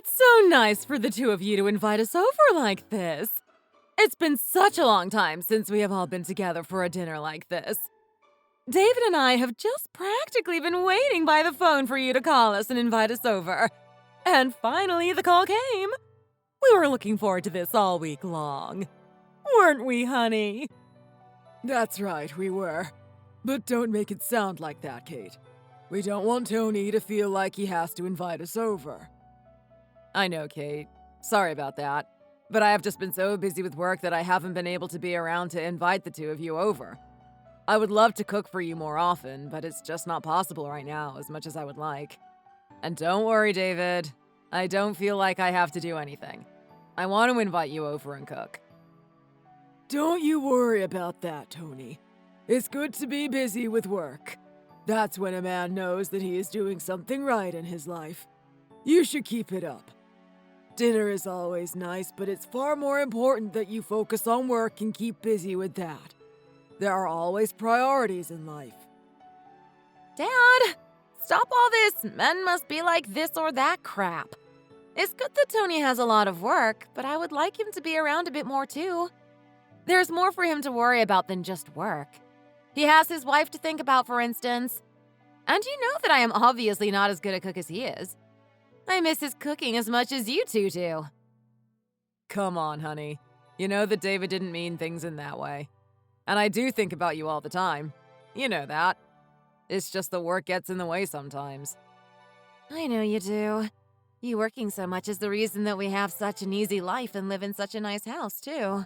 It's so nice for the two of you to invite us over like this. It's been such a long time since we have all been together for a dinner like this. David and I have just practically been waiting by the phone for you to call us and invite us over. And finally, the call came. We were looking forward to this all week long. Weren't we, honey? That's right, we were. But don't make it sound like that, Kate. We don't want Tony to feel like he has to invite us over. I know, Kate. Sorry about that. But I have just been so busy with work that I haven't been able to be around to invite the two of you over. I would love to cook for you more often, but it's just not possible right now as much as I would like. And don't worry, David. I don't feel like I have to do anything. I want to invite you over and cook. Don't you worry about that, Tony. It's good to be busy with work. That's when a man knows that he is doing something right in his life. You should keep it up. Dinner is always nice, but it's far more important that you focus on work and keep busy with that. There are always priorities in life. Dad, stop all this men must be like this or that crap. It's good that Tony has a lot of work, but I would like him to be around a bit more too. There's more for him to worry about than just work. He has his wife to think about, for instance. And you know that I am obviously not as good a cook as he is. I miss his cooking as much as you two do. Come on, honey. You know that David didn't mean things in that way. And I do think about you all the time. You know that. It's just the work gets in the way sometimes. I know you do. You working so much is the reason that we have such an easy life and live in such a nice house, too.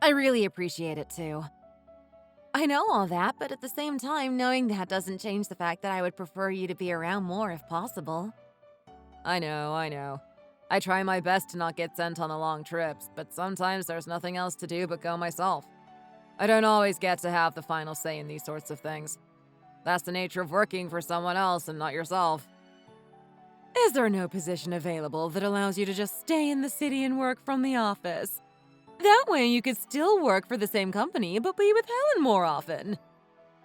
I really appreciate it, too. I know all that, but at the same time, knowing that doesn't change the fact that I would prefer you to be around more if possible. I know. I try my best to not get sent on the long trips, but sometimes there's nothing else to do but go myself. I don't always get to have the final say in these sorts of things. That's the nature of working for someone else and not yourself. Is there no position available that allows you to just stay in the city and work from the office? That way you could still work for the same company, but be with Helen more often.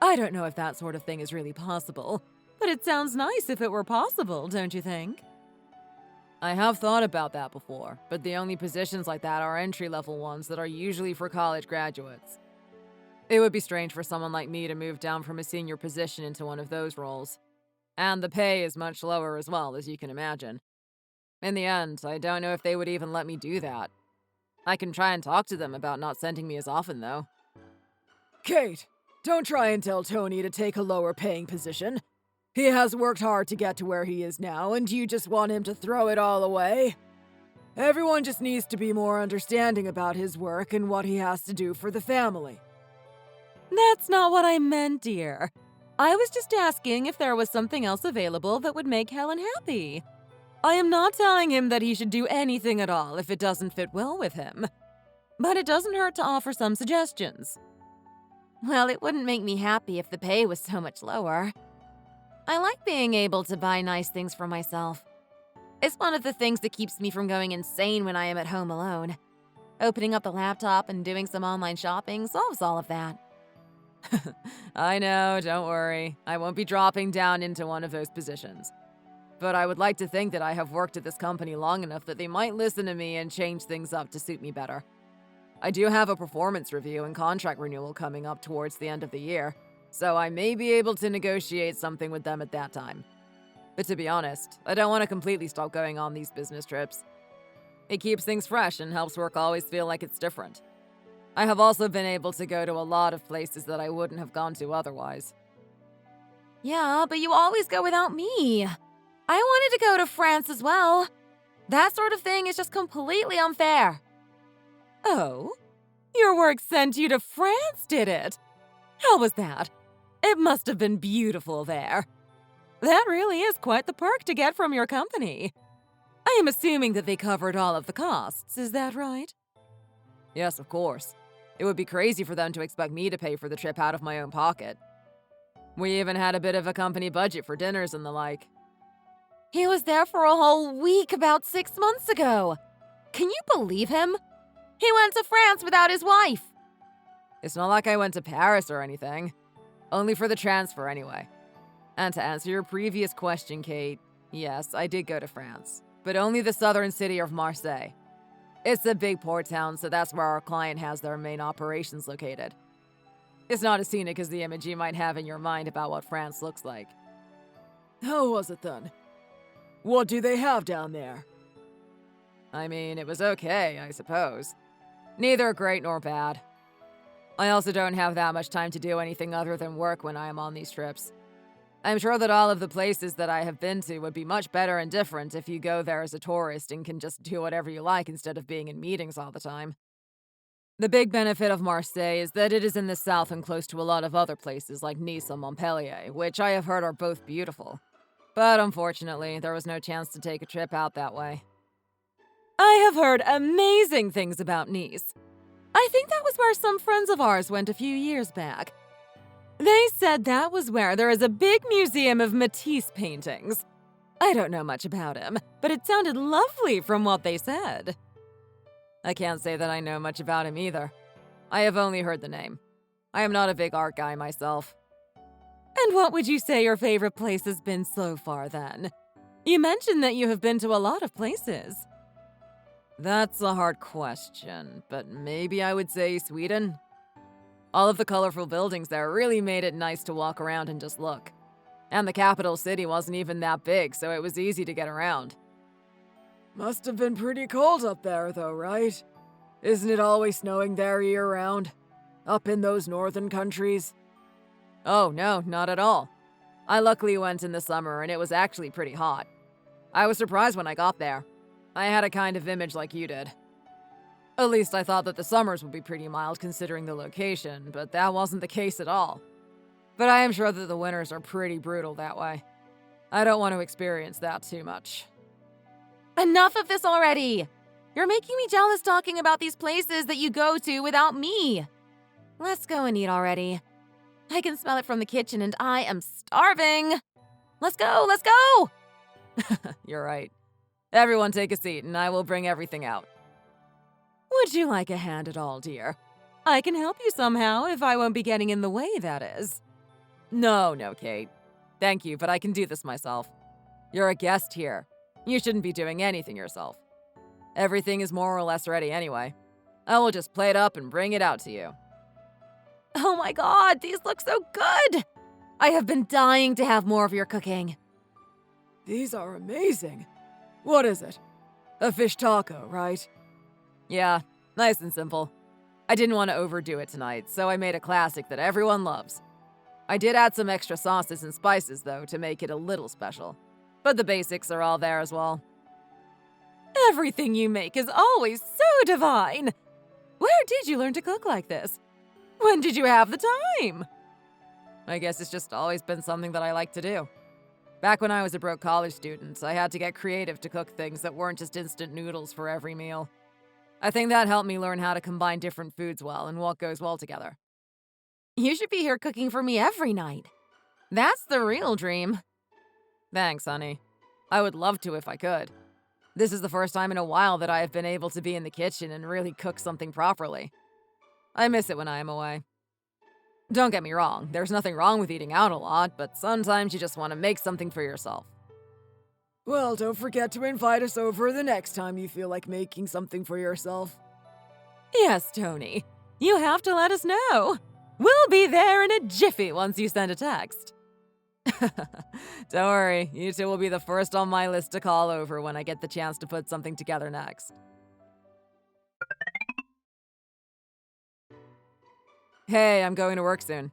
I don't know if that sort of thing is really possible, but it sounds nice if it were possible, don't you think? I have thought about that before, but the only positions like that are entry-level ones that are usually for college graduates. It would be strange for someone like me to move down from a senior position into one of those roles. And the pay is much lower as well, as you can imagine. In the end, I don't know if they would even let me do that. I can try and talk to them about not sending me as often, though. Kate, don't try and tell Tony to take a lower paying position. He has worked hard to get to where he is now, and you just want him to throw it all away? Everyone just needs to be more understanding about his work and what he has to do for the family. That's not what I meant, dear. I was just asking if there was something else available that would make Helen happy. I am not telling him that he should do anything at all if it doesn't fit well with him. But it doesn't hurt to offer some suggestions. Well, it wouldn't make me happy if the pay was so much lower. I like being able to buy nice things for myself. It's one of the things that keeps me from going insane when I am at home alone. Opening up the laptop and doing some online shopping solves all of that. I know, don't worry. I won't be dropping down into one of those positions. But I would like to think that I have worked at this company long enough that they might listen to me and change things up to suit me better. I do have a performance review and contract renewal coming up towards the end of the year, so I may be able to negotiate something with them at that time. But to be honest, I don't want to completely stop going on these business trips. It keeps things fresh and helps work always feel like it's different. I have also been able to go to a lot of places that I wouldn't have gone to otherwise. Yeah, but you always go without me. I wanted to go to France as well. That sort of thing is just completely unfair. Oh? Your work sent you to France, did it? How was that? It must have been beautiful there. That really is quite the perk to get from your company. I am assuming that they covered all of the costs, is that right? Yes, of course. It would be crazy for them to expect me to pay for the trip out of my own pocket. We even had a bit of a company budget for dinners and the like. He was there for a whole week about 6 months ago. Can you believe him? He went to France without his wife. It's not like I went to Paris or anything. Only for the transfer anyway. And to answer your previous question, Kate, yes, I did go to France. but only the southern city of Marseille. It's a big port town, so that's where our client has their main operations located. It's not as scenic as the image you might have in your mind about what France looks like. How was it then? What do they have down there? I mean, it was okay, I suppose. Neither great nor bad. I also don't have that much time to do anything other than work when I am on these trips. I'm sure that all of the places that I have been to would be much better and different if you go there as a tourist and can just do whatever you like instead of being in meetings all the time. The big benefit of Marseille is that it is in the south and close to a lot of other places like Nice and Montpellier, which I have heard are both beautiful. But unfortunately, there was no chance to take a trip out that way. I have heard amazing things about Nice. I think that was where some friends of ours went a few years back. They said that was where there is a big museum of Matisse paintings. I don't know much about him, but it sounded lovely from what they said. I can't say that I know much about him either. I have only heard the name. I am not a big art guy myself. And what would you say your favorite place has been so far, then? You mentioned that you have been to a lot of places. That's a hard question, but maybe I would say Sweden. All of the colorful buildings there really made it nice to walk around and just look. And the capital city wasn't even that big, so it was easy to get around. Must have been pretty cold up there, though, right? Isn't it always snowing there year-round? Up in those northern countries? Oh, no, not at all. I luckily went in the summer, and it was actually pretty hot. I was surprised when I got there. I had a kind of image like you did. At least I thought that the summers would be pretty mild considering the location, but that wasn't the case at all. But I am sure that the winters are pretty brutal that way. I don't want to experience that too much. Enough of this already! You're making me jealous talking about these places that you go to without me. Let's go and eat already. I can smell it from the kitchen and I am starving. Let's go, let's go! You're right. Everyone take a seat and I will bring everything out. Would you like a hand at all, dear? I can help you somehow if I won't be getting in the way, that is. No, Kate. Thank you, but I can do this myself. You're a guest here. You shouldn't be doing anything yourself. Everything is more or less ready anyway. I will just plate up and bring it out to you. Oh my god, these look so good! I have been dying to have more of your cooking. These are amazing. What is it? A fish taco, right? Yeah, nice and simple. I didn't want to overdo it tonight, so I made a classic that everyone loves. I did add some extra sauces and spices, though, to make it a little special. But the basics are all there as well. Everything you make is always so divine! Where did you learn to cook like this? When did you have the time? I guess it's just always been something that I like to do. Back when I was a broke college student, I had to get creative to cook things that weren't just instant noodles for every meal. I think that helped me learn how to combine different foods well and what goes well together. You should be here cooking for me every night. That's the real dream. Thanks, honey. I would love to if I could. This is the first time in a while that I have been able to be in the kitchen and really cook something properly. I miss it when I am away. Don't get me wrong, there's nothing wrong with eating out a lot, but sometimes you just want to make something for yourself. Well, don't forget to invite us over the next time you feel like making something for yourself. Yes, Tony. You have to let us know. We'll be there in a jiffy once you send a text. Don't worry, you two will be the first on my list to call over when I get the chance to put something together next. Hey, I'm going to work soon.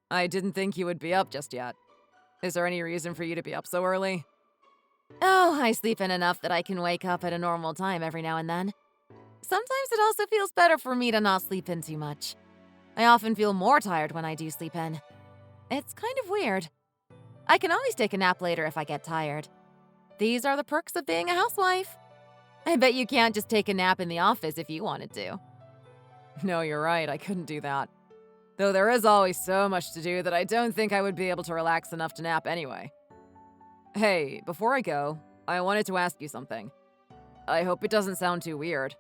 I didn't think you would be up just yet. Is there any reason for you to be up so early? Oh, I sleep in enough that I can wake up at a normal time every now and then. Sometimes it also feels better for me to not sleep in too much. I often feel more tired when I do sleep in. It's kind of weird. I can always take a nap later if I get tired. These are the perks of being a housewife. I bet you can't just take a nap in the office if you wanted to. No, you're right, I couldn't do that. Though there is always so much to do that I don't think I would be able to relax enough to nap anyway. Hey, before I go, I wanted to ask you something. I hope it doesn't sound too weird.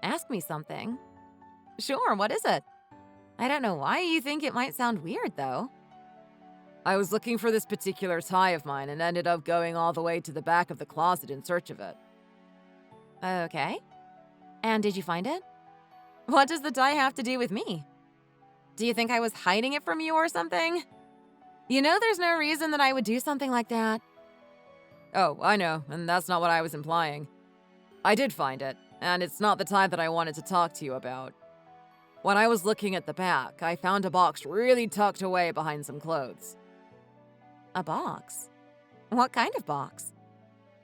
Ask me something? Sure, what is it? I don't know why you think it might sound weird, though. I was looking for this particular tie of mine and ended up going all the way to the back of the closet in search of it. Okay. And did you find it? What does the tie have to do with me? Do you think I was hiding it from you or something? You know there's no reason that I would do something like that. Oh, I know, and that's not what I was implying. I did find it, and it's not the tie that I wanted to talk to you about. When I was looking at the back, I found a box really tucked away behind some clothes. A box? What kind of box?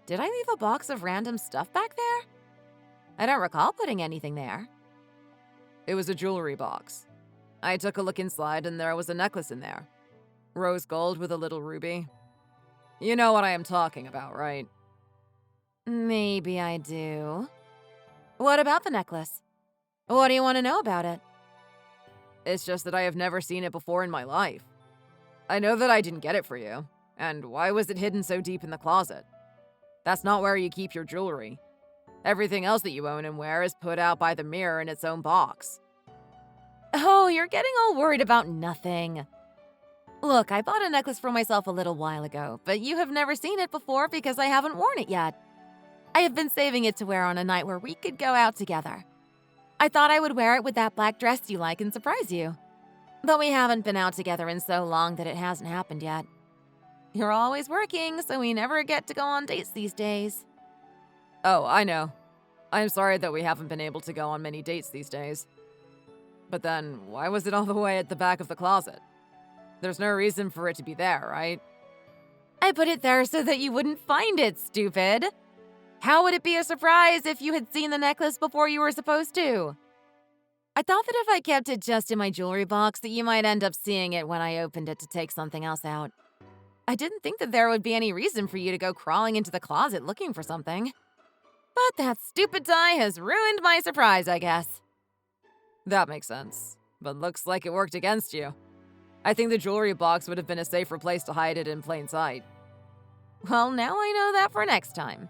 Did I leave a box of random stuff back there? I don't recall putting anything there. It was a jewelry box. I took a look inside and there was a necklace in there. Rose gold with a little ruby. You know what I am talking about, right? Maybe I do. What about the necklace? What do you want to know about it? It's just that I have never seen it before in my life. I know that I didn't get it for you, and why was it hidden so deep in the closet? That's not where you keep your jewelry. Everything else that you own and wear is put out by the mirror in its own box. Oh, you're getting all worried about nothing. Look, I bought a necklace for myself a little while ago, but you have never seen it before because I haven't worn it yet. I have been saving it to wear on a night where we could go out together. I thought I would wear it with that black dress you like and surprise you. But we haven't been out together in so long that it hasn't happened yet. You're always working, so we never get to go on dates these days. Oh, I know. I'm sorry that we haven't been able to go on many dates these days. But then, why was it all the way at the back of the closet? There's no reason for it to be there, right? I put it there so that you wouldn't find it, stupid. How would it be a surprise if you had seen the necklace before you were supposed to? I thought that if I kept it just in my jewelry box that you might end up seeing it when I opened it to take something else out. I didn't think that there would be any reason for you to go crawling into the closet looking for something. But that stupid tie has ruined my surprise, I guess. That makes sense, but looks like it worked against you. I think the jewelry box would have been a safer place to hide it in plain sight. Well, now I know that for next time.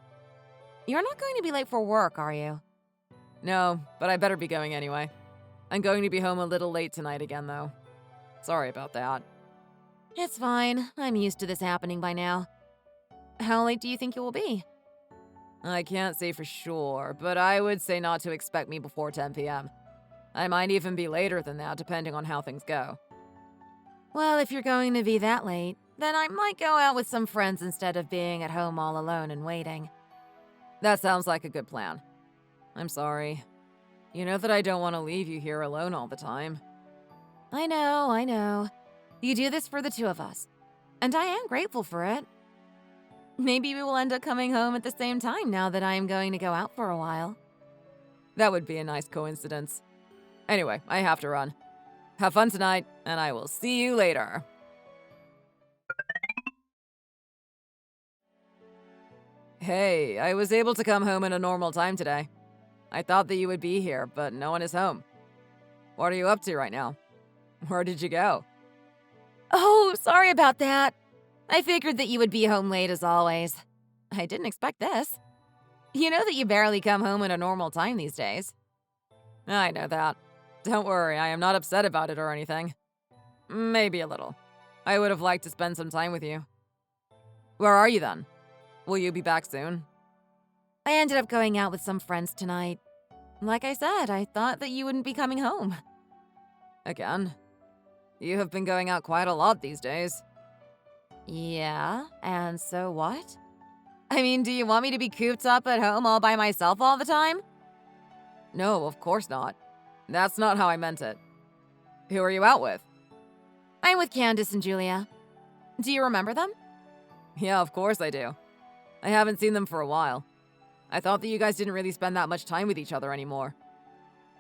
You're not going to be late for work, are you? No, but I better be going anyway. I'm going to be home a little late tonight again, though. Sorry about that. It's fine. I'm used to this happening by now. How late do you think you will be? I can't say for sure, but I would say not to expect me before 10 p.m. I might even be later than that, depending on how things go. Well, if you're going to be that late, then I might go out with some friends instead of being at home all alone and waiting. That sounds like a good plan. I'm sorry. You know that I don't want to leave you here alone all the time. I know. You do this for the two of us. And I am grateful for it. Maybe we will end up coming home at the same time now that I am going to go out for a while. That would be a nice coincidence. Anyway, I have to run. Have fun tonight, and I will see you later. Hey, I was able to come home at a normal time today. I thought that you would be here, but no one is home. What are you up to right now? Where did you go? Oh, sorry about that. I figured that you would be home late as always. I didn't expect this. You know that you barely come home at a normal time these days. I know that. Don't worry, I am not upset about it or anything. Maybe a little. I would have liked to spend some time with you. Where are you then? Will you be back soon? I ended up going out with some friends tonight. Like I said, I thought that you wouldn't be coming home. Again? You have been going out quite a lot these days. Yeah, and so what? I mean, do you want me to be cooped up at home all by myself all the time? No, of course not. That's not how I meant it. Who are you out with? I'm with Candace and Julia. Do you remember them? Yeah, of course I do. I haven't seen them for a while. I thought that you guys didn't really spend that much time with each other anymore.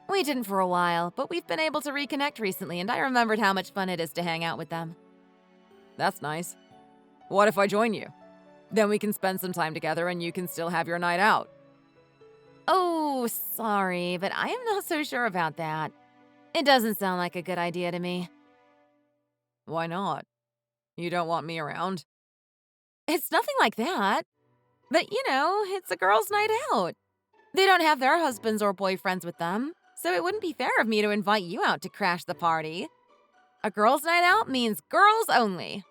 We didn't for a while, but we've been able to reconnect recently, and I remembered how much fun it is to hang out with them. That's nice. What if I join you? Then we can spend some time together and you can still have your night out. Oh, sorry, but I am not so sure about that. It doesn't sound like a good idea to me. Why not? You don't want me around? It's nothing like that. But, you know, it's a girls' night out. They don't have their husbands or boyfriends with them, so it wouldn't be fair of me to invite you out to crash the party. A girls' night out means girls only.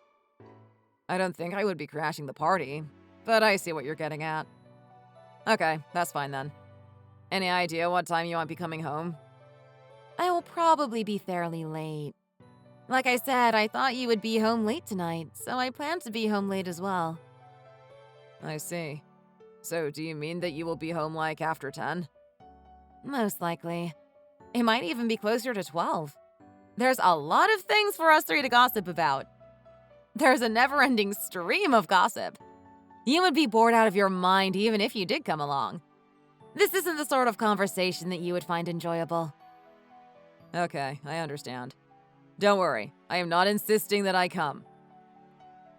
I don't think I would be crashing the party, but I see what you're getting at. Okay, that's fine then. Any idea what time you might be coming home? I will probably be fairly late. Like I said, I thought you would be home late tonight, so I plan to be home late as well. I see. So do you mean that you will be home like after 10? Most likely. It might even be closer to 12. There's a lot of things for us three to gossip about. There's a never-ending stream of gossip. You would be bored out of your mind even if you did come along. This isn't the sort of conversation that you would find enjoyable. Okay, I understand. Don't worry, I am not insisting that I come.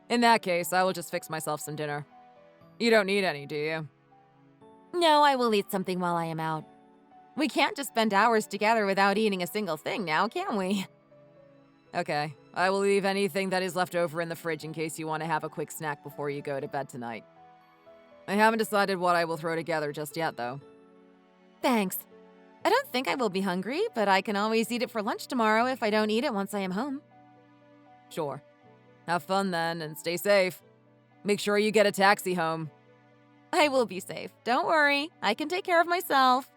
In that case, I will just fix myself some dinner. You don't need any, do you? No, I will eat something while I am out. We can't just spend hours together without eating a single thing now, can we? Okay, I will leave anything that is left over in the fridge in case you want to have a quick snack before you go to bed tonight. I haven't decided what I will throw together just yet, though. Thanks. I don't think I will be hungry, but I can always eat it for lunch tomorrow if I don't eat it once I am home. Sure. Have fun then, and stay safe. Make sure you get a taxi home. I will be safe. Don't worry. I can take care of myself.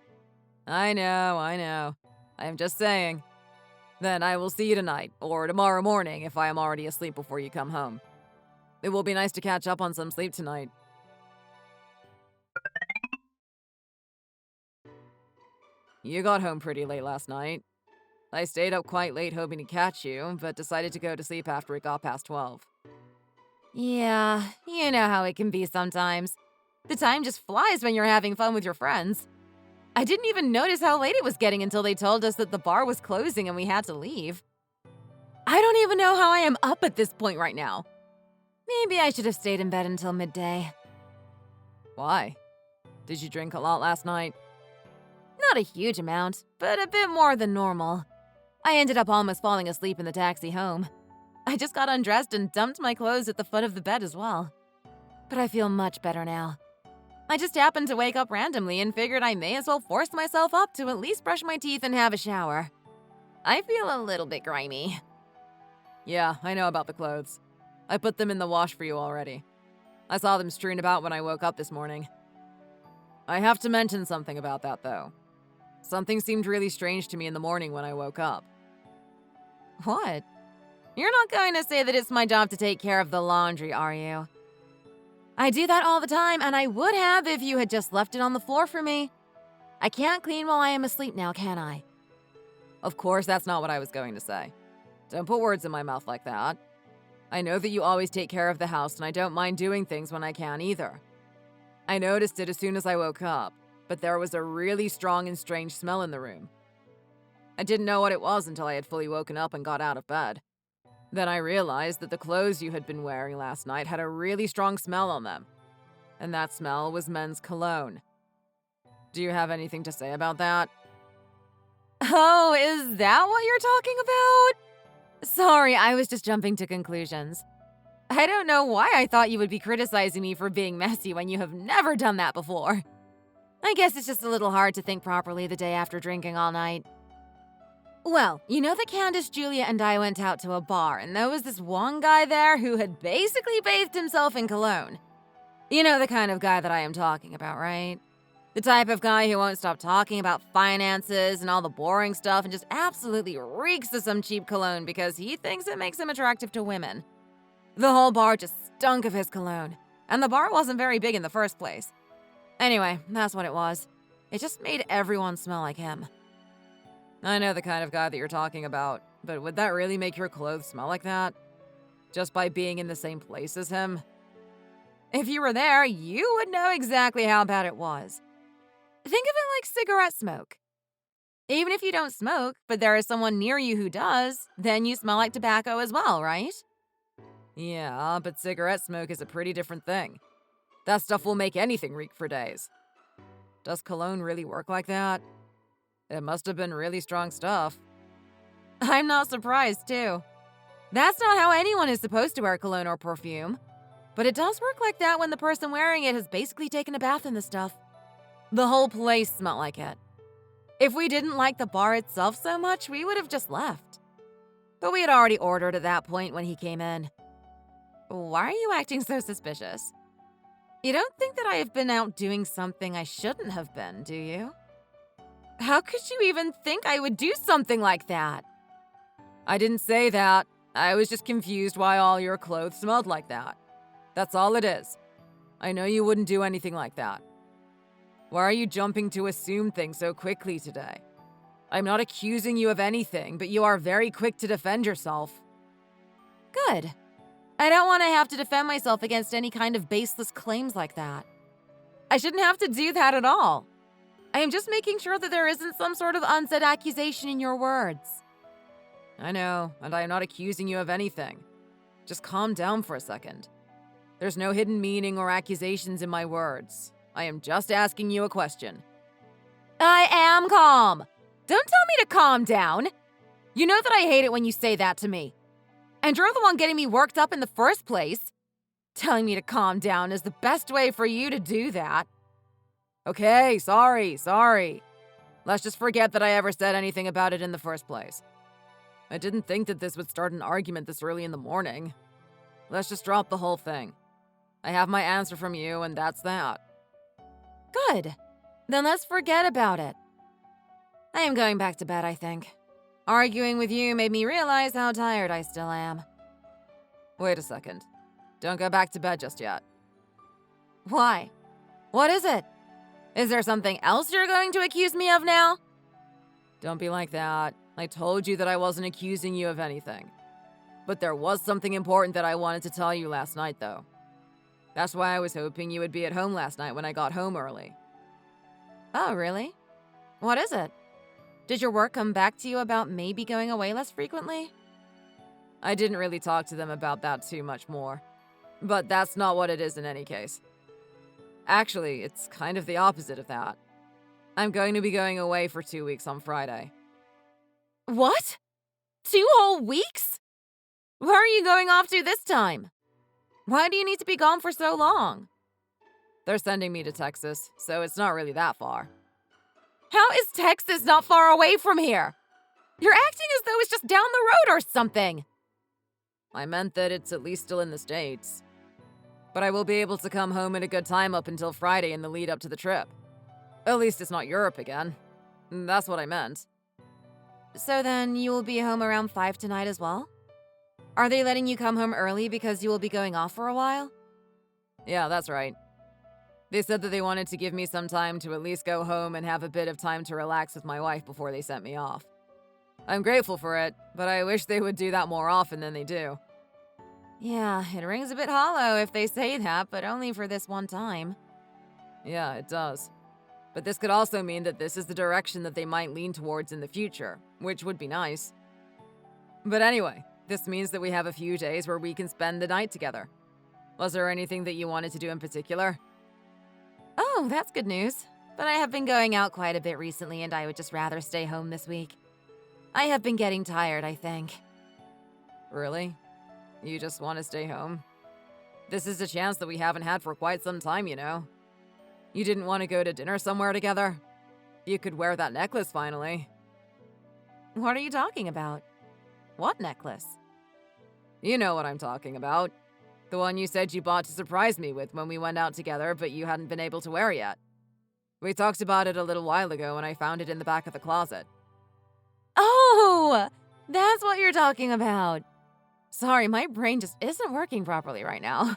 I know. I am just saying. Then I will see you tonight, or tomorrow morning if I am already asleep before you come home. It will be nice to catch up on some sleep tonight. You got home pretty late last night. I stayed up quite late hoping to catch you, but decided to go to sleep after it got past 12. Yeah, you know how it can be sometimes. The time just flies when you're having fun with your friends. I didn't even notice how late it was getting until they told us that the bar was closing and we had to leave. I don't even know how I am up at this point right now. Maybe I should have stayed in bed until midday. Why? Did you drink a lot last night? Not a huge amount, but a bit more than normal. I ended up almost falling asleep in the taxi home. I just got undressed and dumped my clothes at the foot of the bed as well. But I feel much better now. I just happened to wake up randomly and figured I may as well force myself up to at least brush my teeth and have a shower. I feel a little bit grimy. Yeah, I know about the clothes. I put them in the wash for you already. I saw them strewn about when I woke up this morning. I have to mention something about that, though. Something seemed really strange to me in the morning when I woke up. What? You're not going to say that it's my job to take care of the laundry, are you? I do that all the time, and I would have if you had just left it on the floor for me. I can't clean while I am asleep now, can I? Of course, that's not what I was going to say. Don't put words in my mouth like that. I know that you always take care of the house, and I don't mind doing things when I can either. I noticed it as soon as I woke up, but there was a really strong and strange smell in the room. I didn't know what it was until I had fully woken up and got out of bed. Then I realized that the clothes you had been wearing last night had a really strong smell on them. And that smell was men's cologne. Do you have anything to say about that? Oh, is that what you're talking about? Sorry, I was just jumping to conclusions. I don't know why I thought you would be criticizing me for being messy when you have never done that before. I guess it's just a little hard to think properly the day after drinking all night. Well, you know that Candace, Julia, and I went out to a bar, and there was this one guy there who had basically bathed himself in cologne. You know the kind of guy that I am talking about, right? The type of guy who won't stop talking about finances and all the boring stuff and just absolutely reeks of some cheap cologne because he thinks it makes him attractive to women. The whole bar just stunk of his cologne, and the bar wasn't very big in the first place. Anyway, that's what it was. It just made everyone smell like him. I know the kind of guy that you're talking about, but would that really make your clothes smell like that? Just by being in the same place as him? If you were there, you would know exactly how bad it was. Think of it like cigarette smoke. Even if you don't smoke, but there is someone near you who does, then you smell like tobacco as well, right? Yeah, but cigarette smoke is a pretty different thing. That stuff will make anything reek for days. Does cologne really work like that? It must have been really strong stuff. I'm not surprised, too. That's not how anyone is supposed to wear cologne or perfume. But it does work like that when the person wearing it has basically taken a bath in the stuff. The whole place smelled like it. If we didn't like the bar itself so much, we would have just left. But we had already ordered at that point when he came in. Why are you acting so suspicious? You don't think that I have been out doing something I shouldn't have been, do you? How could you even think I would do something like that? I didn't say that. I was just confused why all your clothes smelled like that. That's all it is. I know you wouldn't do anything like that. Why are you jumping to assume things so quickly today? I'm not accusing you of anything, but you are very quick to defend yourself. Good. I don't want to have to defend myself against any kind of baseless claims like that. I shouldn't have to do that at all. I am just making sure that there isn't some sort of unsaid accusation in your words. I know, and I am not accusing you of anything. Just calm down for a second. There's no hidden meaning or accusations in my words. I am just asking you a question. I am calm. Don't tell me to calm down. You know that I hate it when you say that to me. And you're the one getting me worked up in the first place. Telling me to calm down is the best way for you to do that. Okay, sorry. Let's just forget that I ever said anything about it in the first place. I didn't think that this would start an argument this early in the morning. Let's just drop the whole thing. I have my answer from you, and that's that. Good. Then let's forget about it. I am going back to bed, I think. Arguing with you made me realize how tired I still am. Wait a second. Don't go back to bed just yet. Why? What is it? Is there something else you're going to accuse me of now? Don't be like that. I told you that I wasn't accusing you of anything. But there was something important that I wanted to tell you last night, though. That's why I was hoping you would be at home last night when I got home early. Oh, really? What is it? Did your work come back to you about maybe going away less frequently? I didn't really talk to them about that too much more. But that's not what it is in any case. Actually, it's kind of the opposite of that. I'm going to be going away for 2 weeks on Friday. What? 2 whole weeks? Where are you going off to this time? Why do you need to be gone for so long? They're sending me to Texas, so it's not really that far. How is Texas not far away from here? You're acting as though it's just down the road or something. I meant that it's at least still in the States. But I will be able to come home at a good time up until Friday in the lead up to the trip. At least it's not Europe again. That's what I meant. So then you will be home around 5 tonight as well? Are they letting you come home early because you will be going off for a while? Yeah, that's right. They said that they wanted to give me some time to at least go home and have a bit of time to relax with my wife before they sent me off. I'm grateful for it, but I wish they would do that more often than they do. Yeah, it rings a bit hollow if they say that, but only for this one time. Yeah, it does. But this could also mean that this is the direction that they might lean towards in the future, which would be nice. But anyway, this means that we have a few days where we can spend the night together. Was there anything that you wanted to do in particular? Oh, that's good news. But I have been going out quite a bit recently, and I would just rather stay home this week. I have been getting tired, I think. Really? You just want to stay home? This is a chance that we haven't had for quite some time, you know. You didn't want to go to dinner somewhere together? You could wear that necklace finally. What are you talking about? What necklace? You know what I'm talking about. The one you said you bought to surprise me with when we went out together, but you hadn't been able to wear yet. We talked about it a little while ago and I found it in the back of the closet. Oh, that's what you're talking about. Sorry, my brain just isn't working properly right now.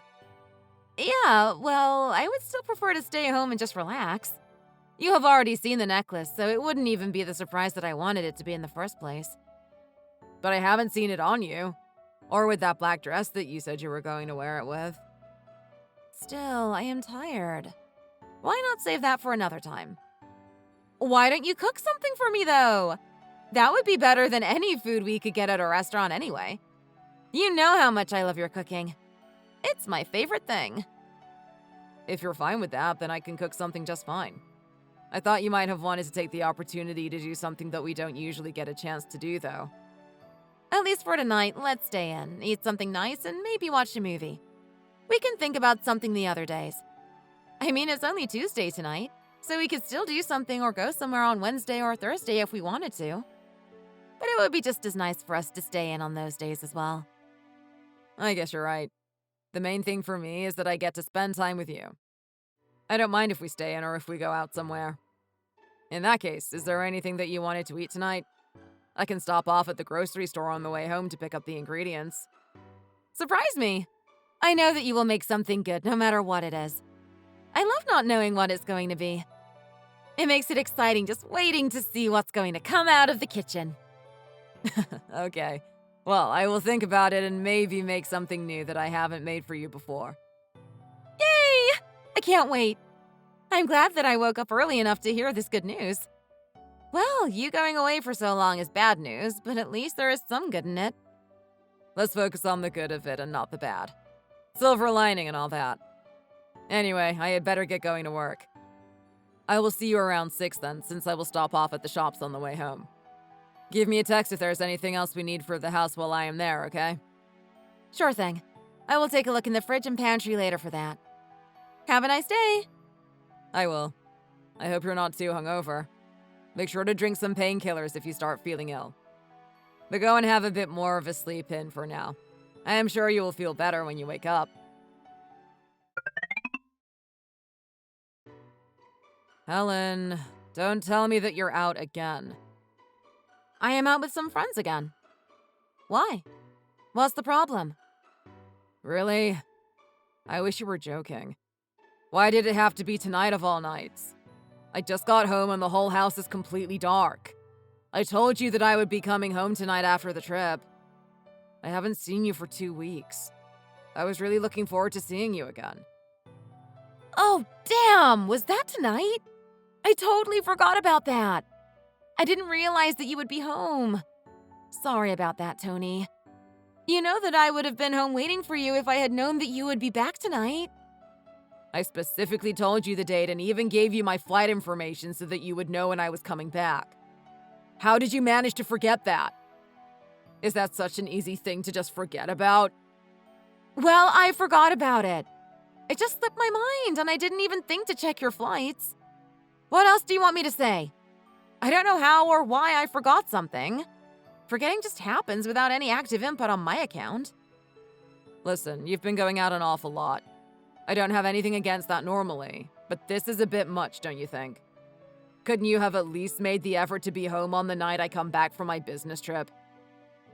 Yeah, well, I would still prefer to stay home and just relax. You have already seen the necklace, so it wouldn't even be the surprise that I wanted it to be in the first place. But I haven't seen it on you. Or with that black dress that you said you were going to wear it with. Still, I am tired. Why not save that for another time? Why don't you cook something for me, though? That would be better than any food we could get at a restaurant anyway. You know how much I love your cooking. It's my favorite thing. If you're fine with that, then I can cook something just fine. I thought you might have wanted to take the opportunity to do something that we don't usually get a chance to do, though. At least for tonight, let's stay in, eat something nice, and maybe watch a movie. We can think about something the other days. I mean, it's only Tuesday tonight, so we could still do something or go somewhere on Wednesday or Thursday if we wanted to. But it would be just as nice for us to stay in on those days as well. I guess you're right. The main thing for me is that I get to spend time with you. I don't mind if we stay in or if we go out somewhere. In that case, is there anything that you wanted to eat tonight? I can stop off at the grocery store on the way home to pick up the ingredients. Surprise me! I know that you will make something good no matter what it is. I love not knowing what it's going to be. It makes it exciting just waiting to see what's going to come out of the kitchen. Okay. Well, I will think about it and maybe make something new that I haven't made for you before. Yay! I can't wait. I'm glad that I woke up early enough to hear this good news. Well, you going away for so long is bad news, but at least there is some good in it. Let's focus on the good of it and not the bad. Silver lining and all that. Anyway, I had better get going to work. I will see you around 6 then, since I will stop off at the shops on the way home. Give me a text if there's anything else we need for the house while I am there, okay? Sure thing. I will take a look in the fridge and pantry later for that. Have a nice day. I will. I hope you're not too hungover. Make sure to drink some painkillers if you start feeling ill. But go and have a bit more of a sleep in for now. I am sure you will feel better when you wake up. Helen, don't tell me that you're out again. I am out with some friends again. Why? What's the problem? Really? I wish you were joking. Why did it have to be tonight of all nights? I just got home and the whole house is completely dark. I told you that I would be coming home tonight after the trip. I haven't seen you for 2 weeks. I was really looking forward to seeing you again. Oh, damn! Was that tonight? I totally forgot about that. I didn't realize that you would be home. Sorry about that, Tony. You know that I would have been home waiting for you if I had known that you would be back tonight. I specifically told you the date and even gave you my flight information so that you would know when I was coming back. How did you manage to forget that? Is that such an easy thing to just forget about? Well, I forgot about it. It just slipped my mind and I didn't even think to check your flights. What else do you want me to say? I don't know how or why I forgot something. Forgetting just happens without any active input on my account. Listen, you've been going out an awful lot. I don't have anything against that normally, but this is a bit much, don't you think? Couldn't you have at least made the effort to be home on the night I come back from my business trip?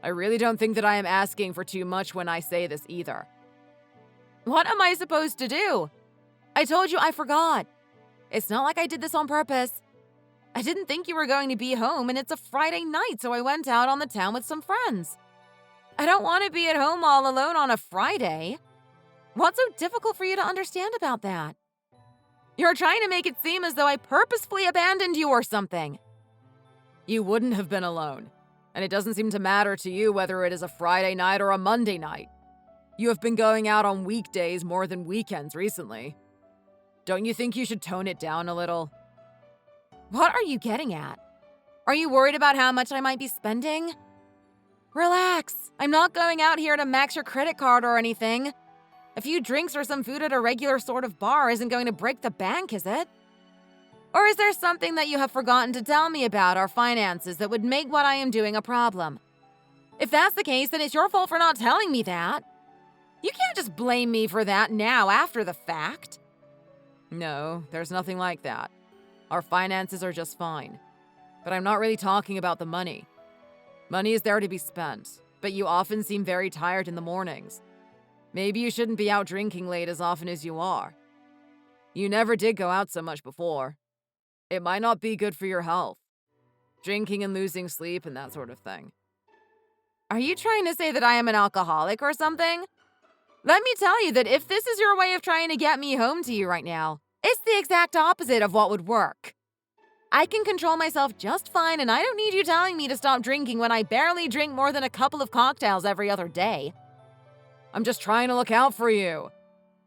I really don't think that I am asking for too much when I say this either. What am I supposed to do? I told you I forgot. It's not like I did this on purpose. I didn't think you were going to be home, and it's a Friday night, so I went out on the town with some friends. I don't want to be at home all alone on a Friday. What's so difficult for you to understand about that? You're trying to make it seem as though I purposefully abandoned you or something. You wouldn't have been alone, and it doesn't seem to matter to you whether it is a Friday night or a Monday night. You have been going out on weekdays more than weekends recently. Don't you think you should tone it down a little? What are you getting at? Are you worried about how much I might be spending? Relax. I'm not going out here to max your credit card or anything. A few drinks or some food at a regular sort of bar isn't going to break the bank, is it? Or is there something that you have forgotten to tell me about our finances that would make what I am doing a problem? If that's the case, then it's your fault for not telling me that. You can't just blame me for that now after the fact. No, there's nothing like that. Our finances are just fine. But I'm not really talking about the money. Money is there to be spent, but you often seem very tired in the mornings. Maybe you shouldn't be out drinking late as often as you are. You never did go out so much before. It might not be good for your health. Drinking and losing sleep and that sort of thing. Are you trying to say that I am an alcoholic or something? Let me tell you that if this is your way of trying to get me home to you right now, it's the exact opposite of what would work. I can control myself just fine, and I don't need you telling me to stop drinking when I barely drink more than a couple of cocktails every other day. I'm just trying to look out for you.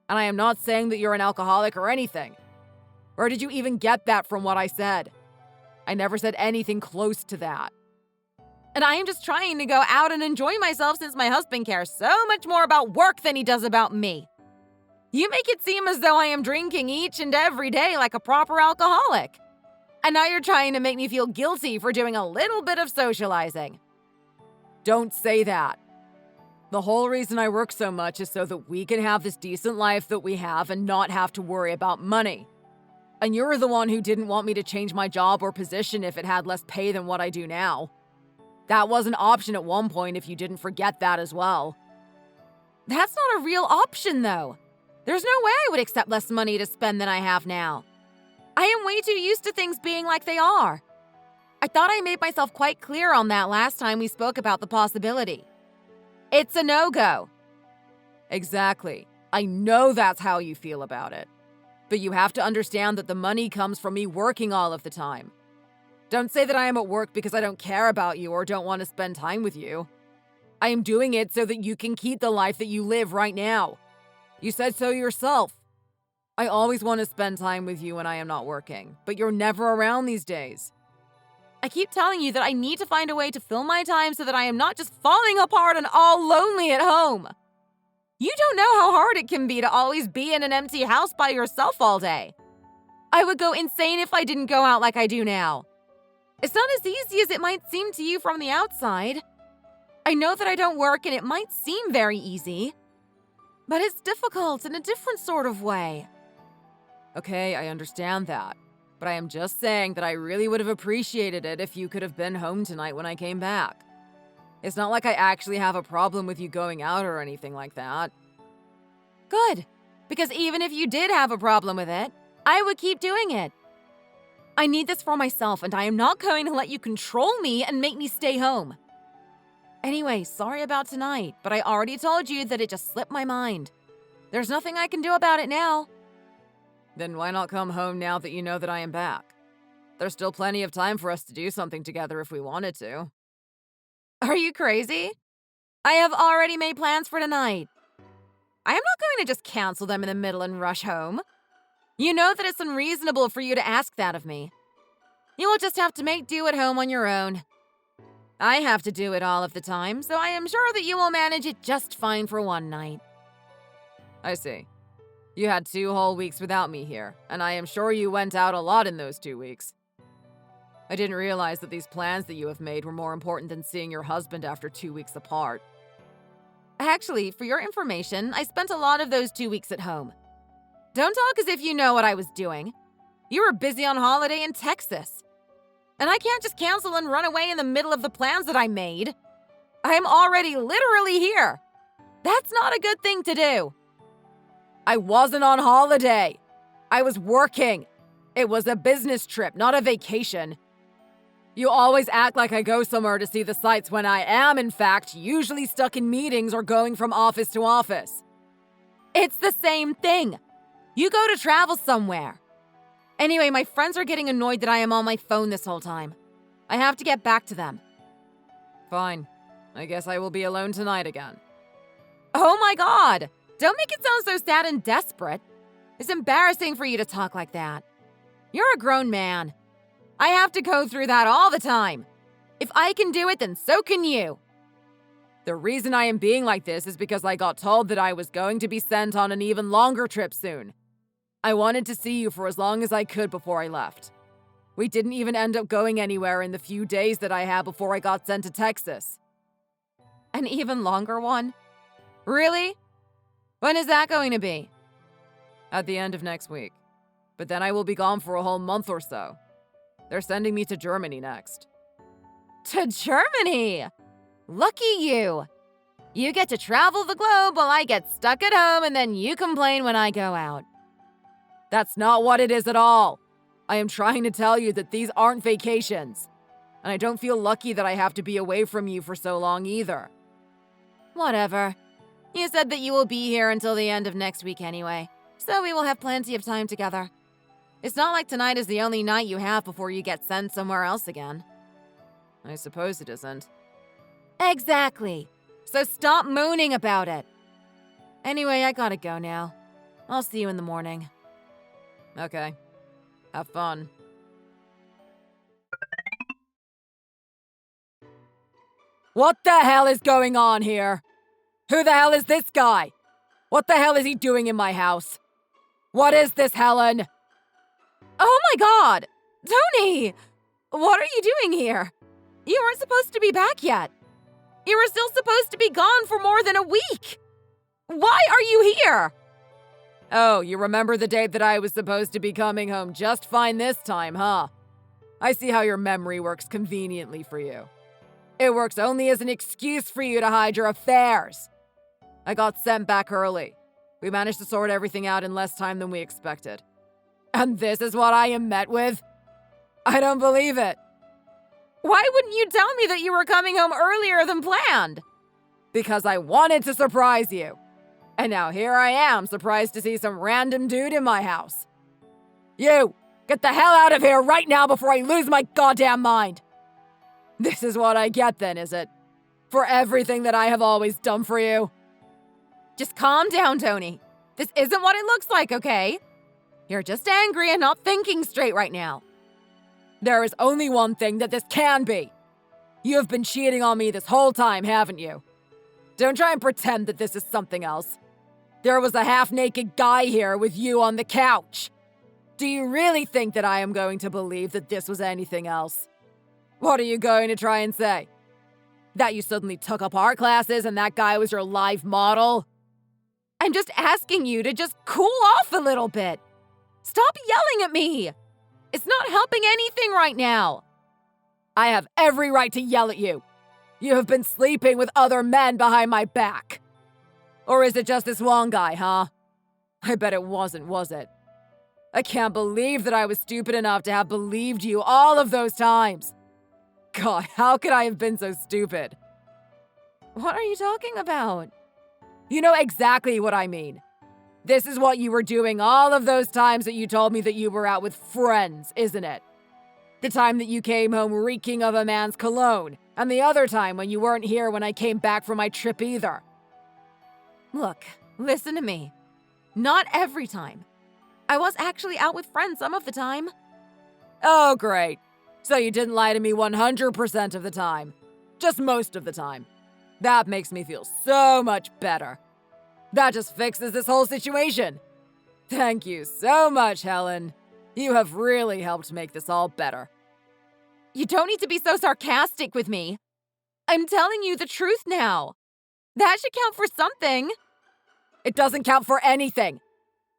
And I am not saying that you're an alcoholic or anything. Where did you even get that from what I said? I never said anything close to that. And I am just trying to go out and enjoy myself since my husband cares so much more about work than he does about me. You make it seem as though I am drinking each and every day like a proper alcoholic. And now you're trying to make me feel guilty for doing a little bit of socializing. Don't say that. The whole reason I work so much is so that we can have this decent life that we have and not have to worry about money. And you're the one who didn't want me to change my job or position if it had less pay than what I do now. That was an option at one point if you didn't forget that as well. That's not a real option, though. There's no way I would accept less money to spend than I have now. I am way too used to things being like they are. I thought I made myself quite clear on that last time we spoke about the possibility. It's a no-go. Exactly. I know that's how you feel about it. But you have to understand that the money comes from me working all of the time. Don't say that I am at work because I don't care about you or don't want to spend time with you. I am doing it so that you can keep the life that you live right now. You said so yourself. I always want to spend time with you when I am not working, but you're never around these days. I keep telling you that I need to find a way to fill my time so that I am not just falling apart and all lonely at home. You don't know how hard it can be to always be in an empty house by yourself all day. I would go insane if I didn't go out like I do now. It's not as easy as it might seem to you from the outside. I know that I don't work and it might seem very easy, but it's difficult in a different sort of way. Okay, I understand that. But I am just saying that I really would have appreciated it if you could have been home tonight when I came back. It's not like I actually have a problem with you going out or anything like that. Good, because even if you did have a problem with it, I would keep doing it. I need this for myself, and I am not going to let you control me and make me stay home. Anyway, sorry about tonight, but I already told you that it just slipped my mind. There's nothing I can do about it now. Then why not come home now that you know that I am back? There's still plenty of time for us to do something together if we wanted to. Are you crazy? I have already made plans for tonight. I am not going to just cancel them in the middle and rush home. You know that it's unreasonable for you to ask that of me. You will just have to make do at home on your own. I have to do it all of the time, so I am sure that you will manage it just fine for one night. I see. You had 2 whole weeks without me here, and I am sure you went out a lot in those 2 weeks. I didn't realize that these plans that you have made were more important than seeing your husband after 2 weeks apart. Actually, for your information, I spent a lot of those 2 weeks at home. Don't talk as if you know what I was doing. You were busy on holiday in Texas. And I can't just cancel and run away in the middle of the plans that I made. I am already literally here. That's not a good thing to do. I wasn't on holiday. I was working. It was a business trip, not a vacation. You always act like I go somewhere to see the sights when I am, in fact, usually stuck in meetings or going from office to office. It's the same thing. You go to travel somewhere. Anyway, my friends are getting annoyed that I am on my phone this whole time. I have to get back to them. Fine. I guess I will be alone tonight again. Oh my God! Don't make it sound so sad and desperate. It's embarrassing for you to talk like that. You're a grown man. I have to go through that all the time. If I can do it, then so can you. The reason I am being like this is because I got told that I was going to be sent on an even longer trip soon. I wanted to see you for as long as I could before I left. We didn't even end up going anywhere in the few days that I had before I got sent to Texas. An even longer one? Really? When is that going to be? At the end of next week. But then I will be gone for a whole month or so. They're sending me to Germany next. To Germany? Lucky you. You get to travel the globe while I get stuck at home and then you complain when I go out. That's not what it is at all. I am trying to tell you that these aren't vacations. And I don't feel lucky that I have to be away from you for so long either. Whatever. You said that you will be here until the end of next week anyway, so we will have plenty of time together. It's not like tonight is the only night you have before you get sent somewhere else again. I suppose it isn't. Exactly. So stop mooning about it. Anyway, I gotta go now. I'll see you in the morning. Okay. Have fun. What the hell is going on here? Who the hell is this guy? What the hell is he doing in my house? What is this, Helen? Oh my God! Tony! What are you doing here? You weren't supposed to be back yet. You were still supposed to be gone for more than a week. Why are you here? Oh, you remember the date that I was supposed to be coming home just fine this time, huh? I see how your memory works conveniently for you. It works only as an excuse for you to hide your affairs. I got sent back early. We managed to sort everything out in less time than we expected. And this is what I am met with? I don't believe it. Why wouldn't you tell me that you were coming home earlier than planned? Because I wanted to surprise you. And now here I am, surprised to see some random dude in my house. You, get the hell out of here right now before I lose my goddamn mind. This is what I get then, is it? For everything that I have always done for you? Just calm down, Tony. This isn't what it looks like, okay? You're just angry and not thinking straight right now. There is only one thing that this can be. You have been cheating on me this whole time, haven't you? Don't try and pretend that this is something else. There was a half-naked guy here with you on the couch. Do you really think that I am going to believe that this was anything else? What are you going to try and say? That you suddenly took up art classes and that guy was your live model? I'm just asking you to just cool off a little bit. Stop yelling at me. It's not helping anything right now. I have every right to yell at you. You have been sleeping with other men behind my back. Or is it just this one guy, huh? I bet it wasn't, was it? I can't believe that I was stupid enough to have believed you all of those times. God, how could I have been so stupid? What are you talking about? You know exactly what I mean. This is what you were doing all of those times that you told me that you were out with friends, isn't it? The time that you came home reeking of a man's cologne, and the other time when you weren't here when I came back from my trip either. Look, listen to me. Not every time. I was actually out with friends some of the time. Oh, great. So you didn't lie to me 100% of the time. Just most of the time. That makes me feel so much better. That just fixes this whole situation. Thank you so much, Helen. You have really helped make this all better. You don't need to be so sarcastic with me. I'm telling you the truth now. That should count for something. It doesn't count for anything.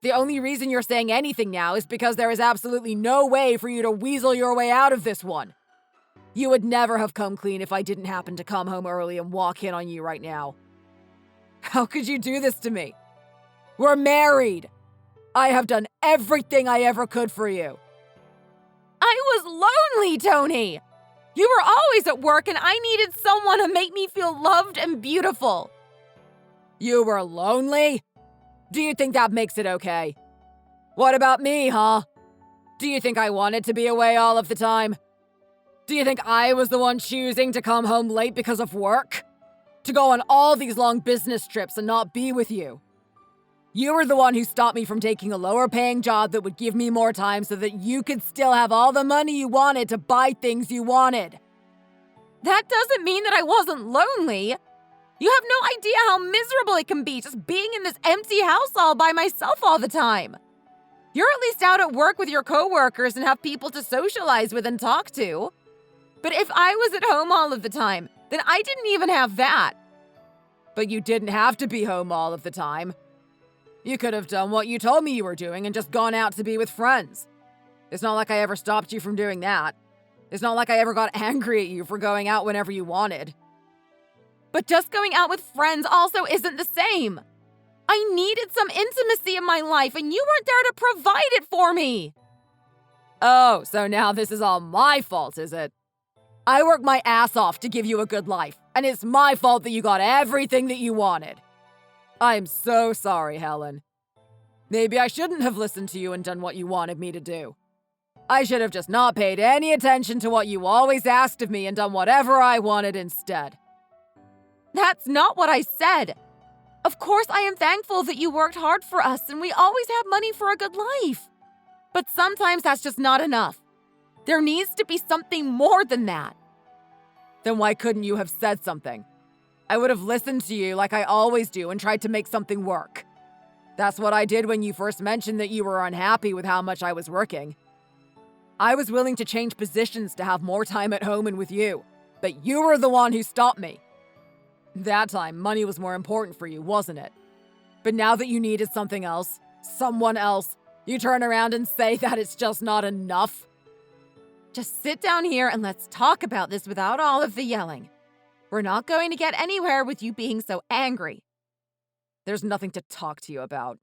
The only reason you're saying anything now is because there is absolutely no way for you to weasel your way out of this one. You would never have come clean if I didn't happen to come home early and walk in on you right now. How could you do this to me? We're married. I have done everything I ever could for you. I was lonely, Tony. You were always at work and I needed someone to make me feel loved and beautiful. You were lonely? Do you think that makes it okay? What about me, huh? Do you think I wanted to be away all of the time? Do you think I was the one choosing to come home late because of work? To go on all these long business trips and not be with you? You were the one who stopped me from taking a lower-paying job that would give me more time so that you could still have all the money you wanted to buy things you wanted. That doesn't mean that I wasn't lonely. You have no idea how miserable it can be just being in this empty house all by myself all the time. You're at least out at work with your coworkers and have people to socialize with and talk to. But if I was at home all of the time, then I didn't even have that. But you didn't have to be home all of the time. You could have done what you told me you were doing and just gone out to be with friends. It's not like I ever stopped you from doing that. It's not like I ever got angry at you for going out whenever you wanted. But just going out with friends also isn't the same. I needed some intimacy in my life and you weren't there to provide it for me. Oh, so now this is all my fault, is it? I worked my ass off to give you a good life, and it's my fault that you got everything that you wanted. I'm so sorry, Helen. Maybe I shouldn't have listened to you and done what you wanted me to do. I should have just not paid any attention to what you always asked of me and done whatever I wanted instead. That's not what I said. Of course, I am thankful that you worked hard for us and we always have money for a good life. But sometimes that's just not enough. There needs to be something more than that. Then why couldn't you have said something? I would have listened to you like I always do and tried to make something work. That's what I did when you first mentioned that you were unhappy with how much I was working. I was willing to change positions to have more time at home and with you, but you were the one who stopped me. That time, money was more important for you, wasn't it? But now that you needed something else, someone else, you turn around and say that it's just not enough? Just sit down here and let's talk about this without all of the yelling. We're not going to get anywhere with you being so angry. There's nothing to talk to you about.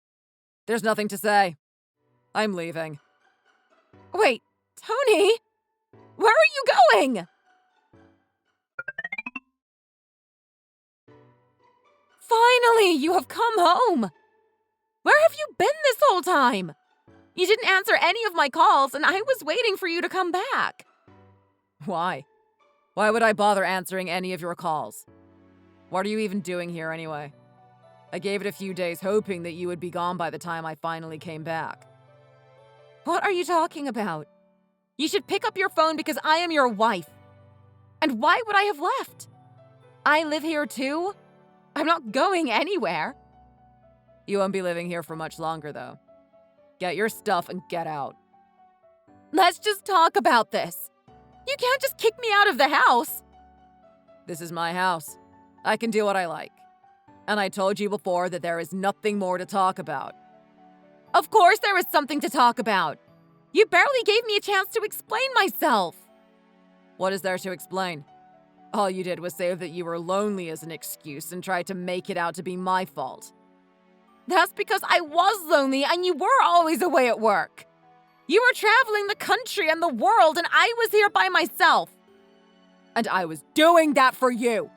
There's nothing to say. I'm leaving. Wait, Tony? Where are you going? Finally, you have come home! Where have you been this whole time? You didn't answer any of my calls, and I was waiting for you to come back. Why? Why would I bother answering any of your calls? What are you even doing here anyway? I gave it a few days hoping that you would be gone by the time I finally came back. What are you talking about? You should pick up your phone because I am your wife. And why would I have left? I live here too. I'm not going anywhere. You won't be living here for much longer, though. Get your stuff and get out. Let's just talk about this. You can't just kick me out of the house. This is my house. I can do what I like. And I told you before that there is nothing more to talk about. Of course there is something to talk about. You barely gave me a chance to explain myself. What is there to explain? All you did was say that you were lonely as an excuse and tried to make it out to be my fault. That's because I was lonely and you were always away at work. You were traveling the country and the world and I was here by myself. And I was doing that for you.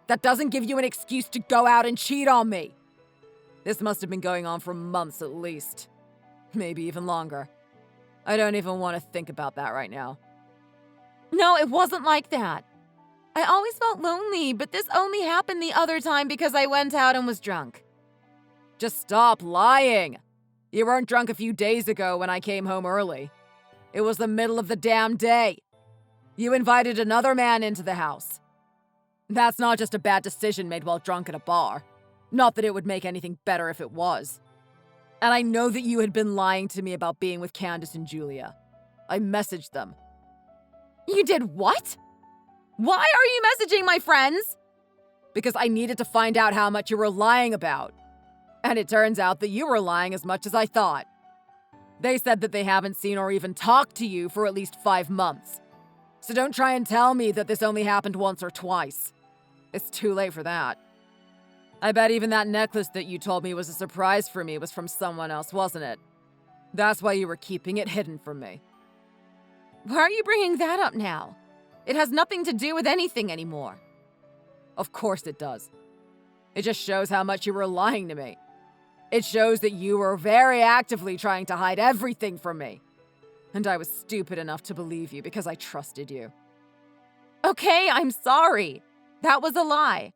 That doesn't give you an excuse to go out and cheat on me. This must have been going on for months at least. Maybe even longer. I don't even want to think about that right now. No, it wasn't like that. I always felt lonely, but this only happened the other time because I went out and was drunk. Just stop lying. You weren't drunk a few days ago when I came home early. It was the middle of the damn day. You invited another man into the house. That's not just a bad decision made while drunk at a bar. Not that it would make anything better if it was. And I know that you had been lying to me about being with Candace and Julia. I messaged them. You did what? Why are you messaging my friends? Because I needed to find out how much you were lying about. And it turns out that you were lying as much as I thought. They said that they haven't seen or even talked to you for at least 5 months. So don't try and tell me that this only happened once or twice. It's too late for that. I bet even that necklace that you told me was a surprise for me was from someone else, wasn't it? That's why you were keeping it hidden from me. Why are you bringing that up now? It has nothing to do with anything anymore. Of course it does. It just shows how much you were lying to me. It shows that you were very actively trying to hide everything from me. And I was stupid enough to believe you because I trusted you. Okay, I'm sorry. That was a lie.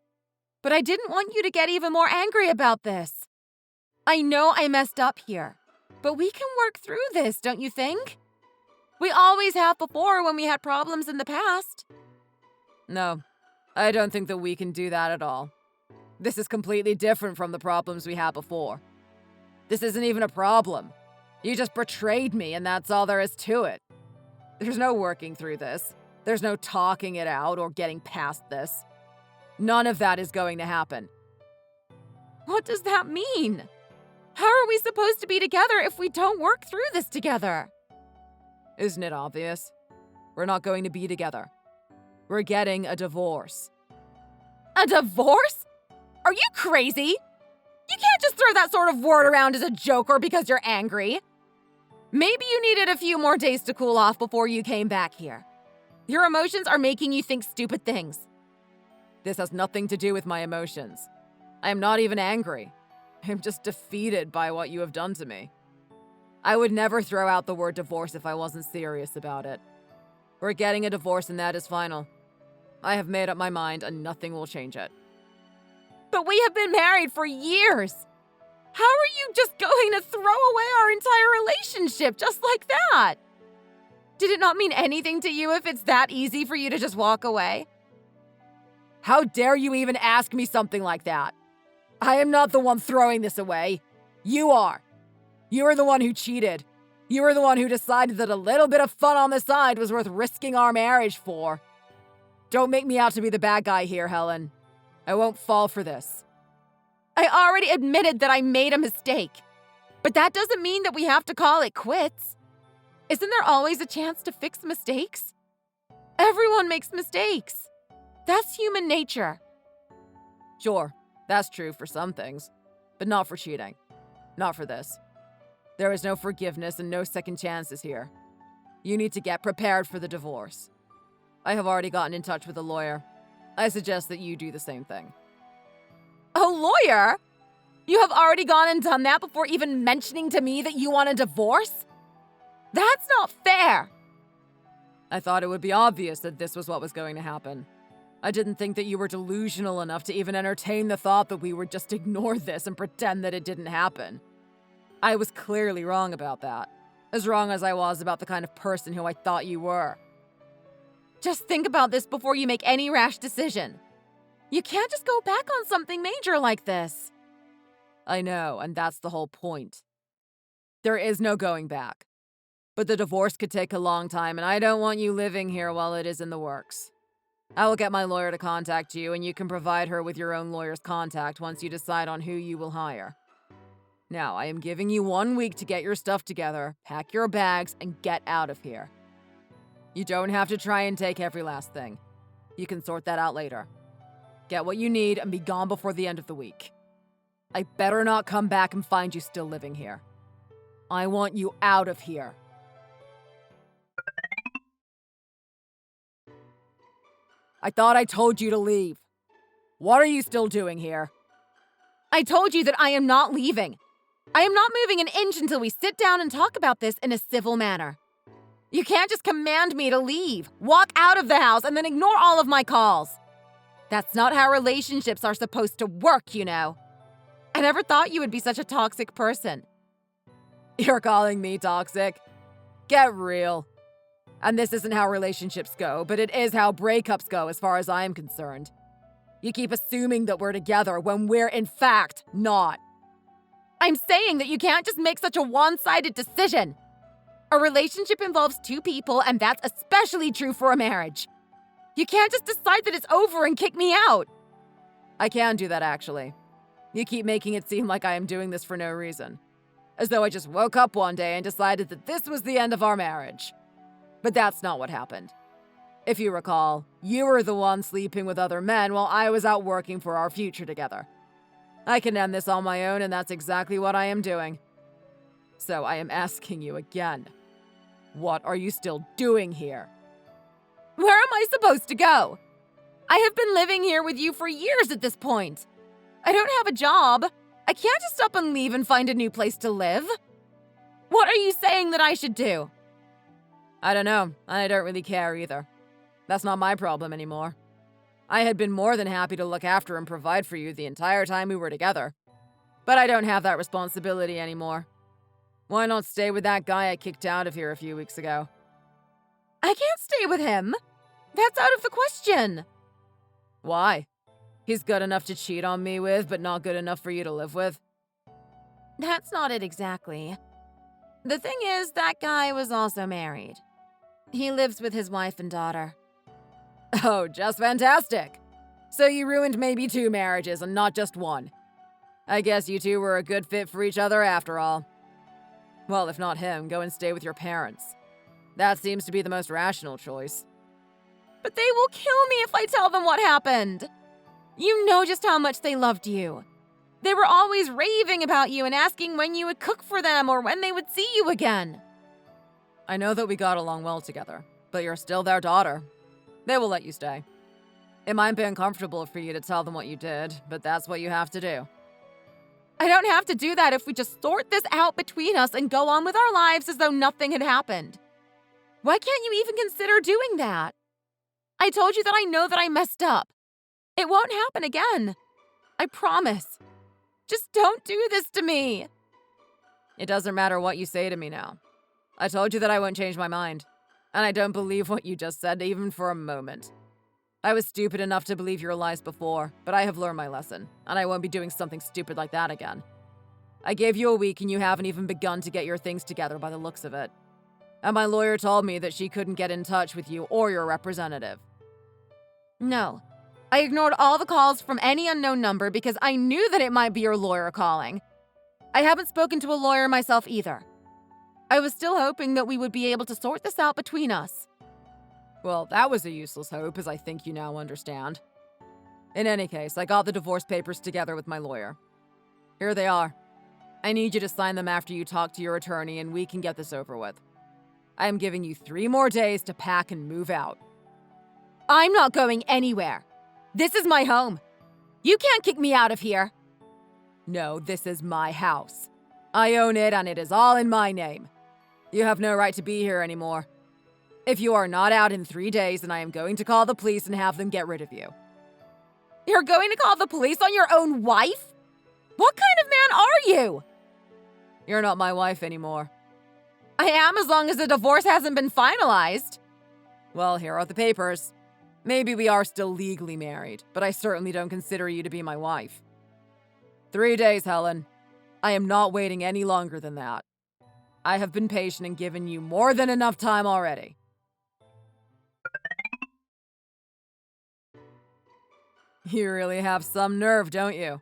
But I didn't want you to get even more angry about this. I know I messed up here, but we can work through this, don't you think? We always have before when we had problems in the past. No, I don't think that we can do that at all. This is completely different from the problems we had before. This isn't even a problem. You just betrayed me and that's all there is to it. There's no working through this. There's no talking it out or getting past this. None of that is going to happen. What does that mean? How are we supposed to be together if we don't work through this together? Isn't it obvious? We're not going to be together. We're getting a divorce. A divorce? Are you crazy? You can't just throw that sort of word around as a joke or because you're angry. Maybe you needed a few more days to cool off before you came back here. Your emotions are making you think stupid things. This has nothing to do with my emotions. I am not even angry. I'm just defeated by what you have done to me. I would never throw out the word divorce if I wasn't serious about it. We're getting a divorce and that is final. I have made up my mind and nothing will change it. But we have been married for years. How are you just going to throw away our entire relationship just like that? Did it not mean anything to you if it's that easy for you to just walk away? How dare you even ask me something like that? I am not the one throwing this away. You are. You are the one who cheated. You are the one who decided that a little bit of fun on the side was worth risking our marriage for. Don't make me out to be the bad guy here, Helen. I won't fall for this. I already admitted that I made a mistake. But that doesn't mean that we have to call it quits. Isn't there always a chance to fix mistakes? Everyone makes mistakes. That's human nature. Sure, that's true for some things, but not for cheating. Not for this. There is no forgiveness and no second chances here. You need to get prepared for the divorce. I have already gotten in touch with a lawyer. I suggest that you do the same thing. A lawyer? You have already gone and done that before even mentioning to me that you want a divorce? That's not fair. I thought it would be obvious that this was what was going to happen. I didn't think that you were delusional enough to even entertain the thought that we would just ignore this and pretend that it didn't happen. I was clearly wrong about that. As wrong as I was about the kind of person who I thought you were. Just think about this before you make any rash decision. You can't just go back on something major like this. I know, and that's the whole point. There is no going back. But the divorce could take a long time, and I don't want you living here while it is in the works. I will get my lawyer to contact you, and you can provide her with your own lawyer's contact once you decide on who you will hire. Now, I am giving you 1 week to get your stuff together, pack your bags, and get out of here. You don't have to try and take every last thing. You can sort that out later. Get what you need and be gone before the end of the week. I better not come back and find you still living here. I want you out of here. I thought I told you to leave. What are you still doing here? I told you that I am not leaving. I am not moving an inch until we sit down and talk about this in a civil manner. You can't just command me to leave, walk out of the house, and then ignore all of my calls. That's not how relationships are supposed to work, you know. I never thought you would be such a toxic person. You're calling me toxic? Get real. And this isn't how relationships go, but it is how breakups go as far as I'm concerned. You keep assuming that we're together when we're in fact not. I'm saying that you can't just make such a one-sided decision. A relationship involves two people, and that's especially true for a marriage. You can't just decide that it's over and kick me out. I can do that, actually. You keep making it seem like I am doing this for no reason. As though I just woke up one day and decided that this was the end of our marriage. But that's not what happened. If you recall, you were the one sleeping with other men while I was out working for our future together. I can end this on my own, and that's exactly what I am doing. So I am asking you again. What are you still doing here? Where am I supposed to go? I have been living here with you for years at this point. I don't have a job. I can't just up and leave and find a new place to live. What are you saying that I should do? I don't know. I don't really care either. That's not my problem anymore. I had been more than happy to look after and provide for you the entire time we were together. But I don't have that responsibility anymore. Why not stay with that guy I kicked out of here a few weeks ago? I can't stay with him. That's out of the question. Why? He's good enough to cheat on me with, but not good enough for you to live with? That's not it exactly. The thing is, that guy was also married. He lives with his wife and daughter. Oh, just fantastic. So you ruined maybe 2 marriages and not just one. I guess you two were a good fit for each other after all. Well, if not him, go and stay with your parents. That seems to be the most rational choice. But they will kill me if I tell them what happened. You know just how much they loved you. They were always raving about you and asking when you would cook for them or when they would see you again. I know that we got along well together, but you're still their daughter. They will let you stay. It might be uncomfortable for you to tell them what you did, but that's what you have to do. I don't have to do that if we just sort this out between us and go on with our lives as though nothing had happened. Why can't you even consider doing that? I told you that I know that I messed up. It won't happen again. I promise. Just don't do this to me. It doesn't matter what you say to me now. I told you that I won't change my mind. And I don't believe what you just said even for a moment. I was stupid enough to believe your lies before, but I have learned my lesson, and I won't be doing something stupid like that again. I gave you a week and you haven't even begun to get your things together by the looks of it. And my lawyer told me that she couldn't get in touch with you or your representative. No, I ignored all the calls from any unknown number because I knew that it might be your lawyer calling. I haven't spoken to a lawyer myself either. I was still hoping that we would be able to sort this out between us. Well, that was a useless hope, as I think you now understand. In any case, I got the divorce papers together with my lawyer. Here they are. I need you to sign them after you talk to your attorney and we can get this over with. I am giving you 3 more days to pack and move out. I'm not going anywhere. This is my home. You can't kick me out of here. No, this is my house. I own it and it is all in my name. You have no right to be here anymore. If you are not out in 3 days, then I am going to call the police and have them get rid of you. You're going to call the police on your own wife? What kind of man are you? You're not my wife anymore. I am, as long as the divorce hasn't been finalized. Well, here are the papers. Maybe we are still legally married, but I certainly don't consider you to be my wife. 3 days, Helen. I am not waiting any longer than that. I have been patient and given you more than enough time already. You really have some nerve, don't you?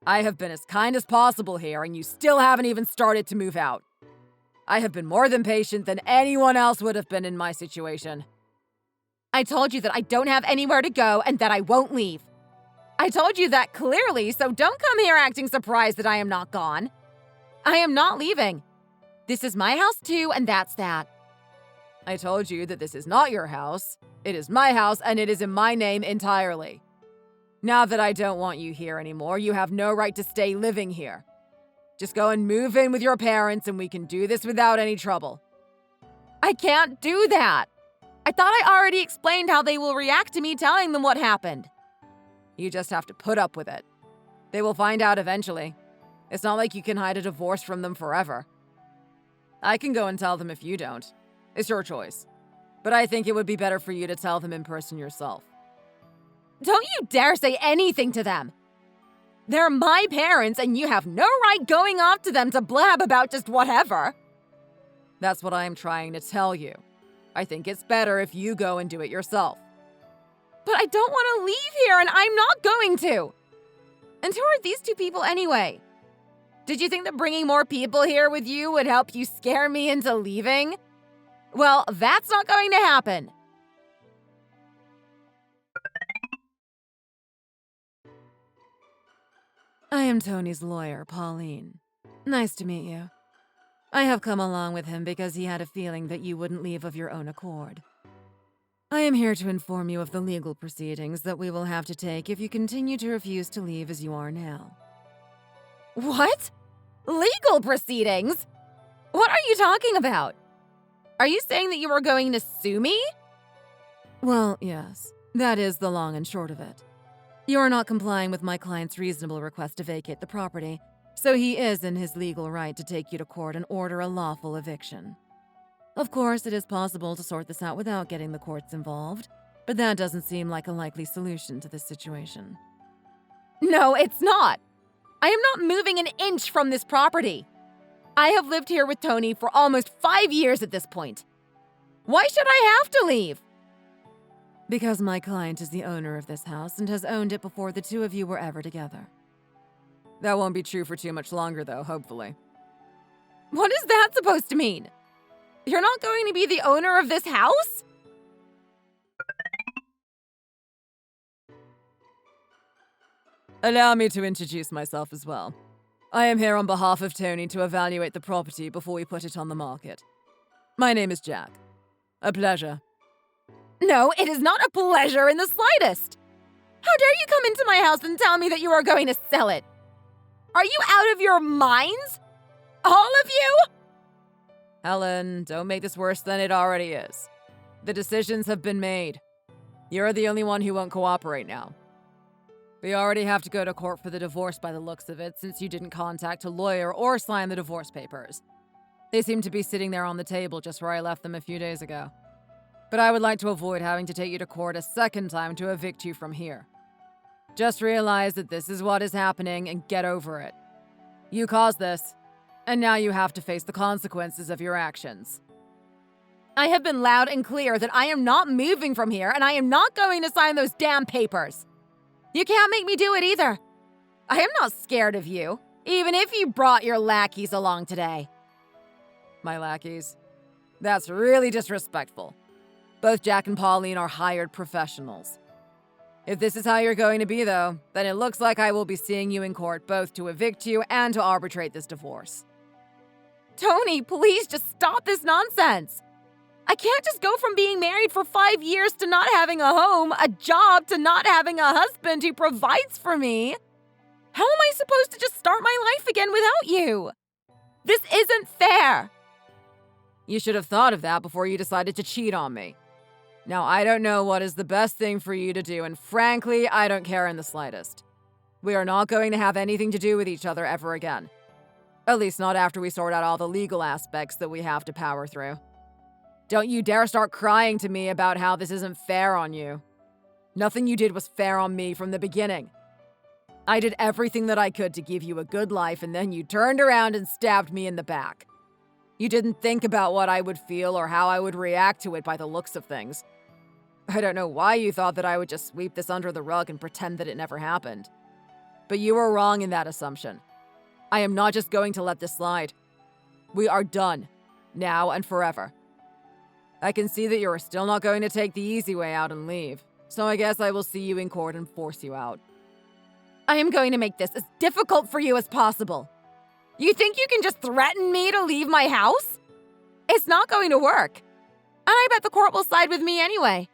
I have been as kind as possible here, and you still haven't even started to move out. I have been more than patient than anyone else would have been in my situation. I told you that I don't have anywhere to go and that I won't leave. I told you that clearly, so don't come here acting surprised that I am not gone. I am not leaving. This is my house too, and that's that. I told you that this is not your house. It is my house, and it is in my name entirely. Now that I don't want you here anymore, you have no right to stay living here. Just go and move in with your parents, and we can do this without any trouble. I can't do that. I thought I already explained how they will react to me telling them what happened. You just have to put up with it. They will find out eventually. It's not like you can hide a divorce from them forever. I can go and tell them if you don't. It's your choice. But I think it would be better for you to tell them in person yourself. Don't you dare say anything to them. They're my parents, and you have no right going off to them to blab about just whatever. That's what I am trying to tell you. I think it's better if you go and do it yourself. But I don't want to leave here, and I'm not going to. And who are these 2 people anyway? Did you think that bringing more people here with you would help you scare me into leaving? Well, that's not going to happen. I am Tony's lawyer, Pauline. Nice to meet you. I have come along with him because he had a feeling that you wouldn't leave of your own accord. I am here to inform you of the legal proceedings that we will have to take if you continue to refuse to leave as you are now. What? Legal proceedings? What are you talking about? Are you saying that you are going to sue me? Well, yes. That is the long and short of it. You are not complying with my client's reasonable request to vacate the property, so he is in his legal right to take you to court and order a lawful eviction. Of course, it is possible to sort this out without getting the courts involved, but that doesn't seem like a likely solution to this situation. No, it's not. I am not moving an inch from this property. I have lived here with Tony for almost 5 years at this point. Why should I have to leave? Because my client is the owner of this house and has owned it before the 2 of you were ever together. That won't be true for too much longer, though, hopefully. What is that supposed to mean? You're not going to be the owner of this house? Allow me to introduce myself as well. I am here on behalf of Tony to evaluate the property before we put it on the market. My name is Jack. A pleasure. No, it is not a pleasure in the slightest. How dare you come into my house and tell me that you are going to sell it? Are you out of your minds? All of you? Helen, don't make this worse than it already is. The decisions have been made. You're the only one who won't cooperate now. We already have to go to court for the divorce by the looks of it, since you didn't contact a lawyer or sign the divorce papers. They seem to be sitting there on the table just where I left them a few days ago. But I would like to avoid having to take you to court a second time to evict you from here. Just realize that this is what is happening and get over it. You caused this, and now you have to face the consequences of your actions. I have been loud and clear that I am not moving from here, and I am not going to sign those damn papers. You can't make me do it either. I am not scared of you, even if you brought your lackeys along today. My lackeys? That's really disrespectful. Both Jack and Pauline are hired professionals. If this is how you're going to be, though, then it looks like I will be seeing you in court both to evict you and to arbitrate this divorce. Tony, please just stop this nonsense. I can't just go from being married for 5 years to not having a home, a job, to not having a husband who provides for me. How am I supposed to just start my life again without you? This isn't fair. You should have thought of that before you decided to cheat on me. Now, I don't know what is the best thing for you to do, and frankly, I don't care in the slightest. We are not going to have anything to do with each other ever again. At least not after we sort out all the legal aspects that we have to power through. Don't you dare start crying to me about how this isn't fair on you. Nothing you did was fair on me from the beginning. I did everything that I could to give you a good life, and then you turned around and stabbed me in the back. You didn't think about what I would feel or how I would react to it by the looks of things. I don't know why you thought that I would just sweep this under the rug and pretend that it never happened. But you were wrong in that assumption. I am not just going to let this slide. We are done, now and forever. I can see that you are still not going to take the easy way out and leave, so I guess I will see you in court and force you out. I am going to make this as difficult for you as possible. You think you can just threaten me to leave my house? It's not going to work. And I bet the court will side with me anyway.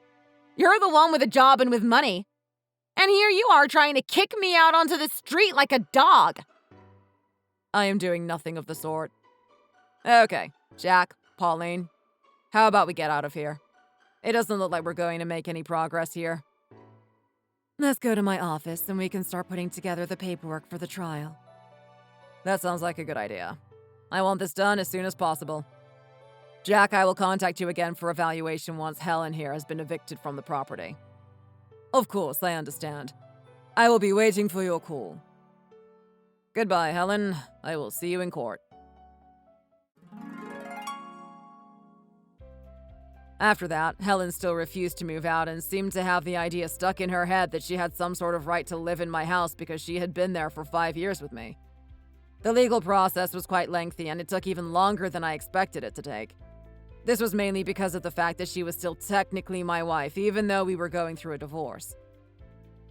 You're the one with a job and with money. And here you are trying to kick me out onto the street like a dog. I am doing nothing of the sort. Okay, Jack, Pauline, how about we get out of here? It doesn't look like we're going to make any progress here. Let's go to my office and we can start putting together the paperwork for the trial. That sounds like a good idea. I want this done as soon as possible. Jack, I will contact you again for evaluation once Helen here has been evicted from the property. Of course, I understand. I will be waiting for your call. Goodbye, Helen. I will see you in court. After that, Helen still refused to move out and seemed to have the idea stuck in her head that she had some sort of right to live in my house because she had been there for 5 years with me. The legal process was quite lengthy, and it took even longer than I expected it to take. This was mainly because of the fact that she was still technically my wife, even though we were going through a divorce.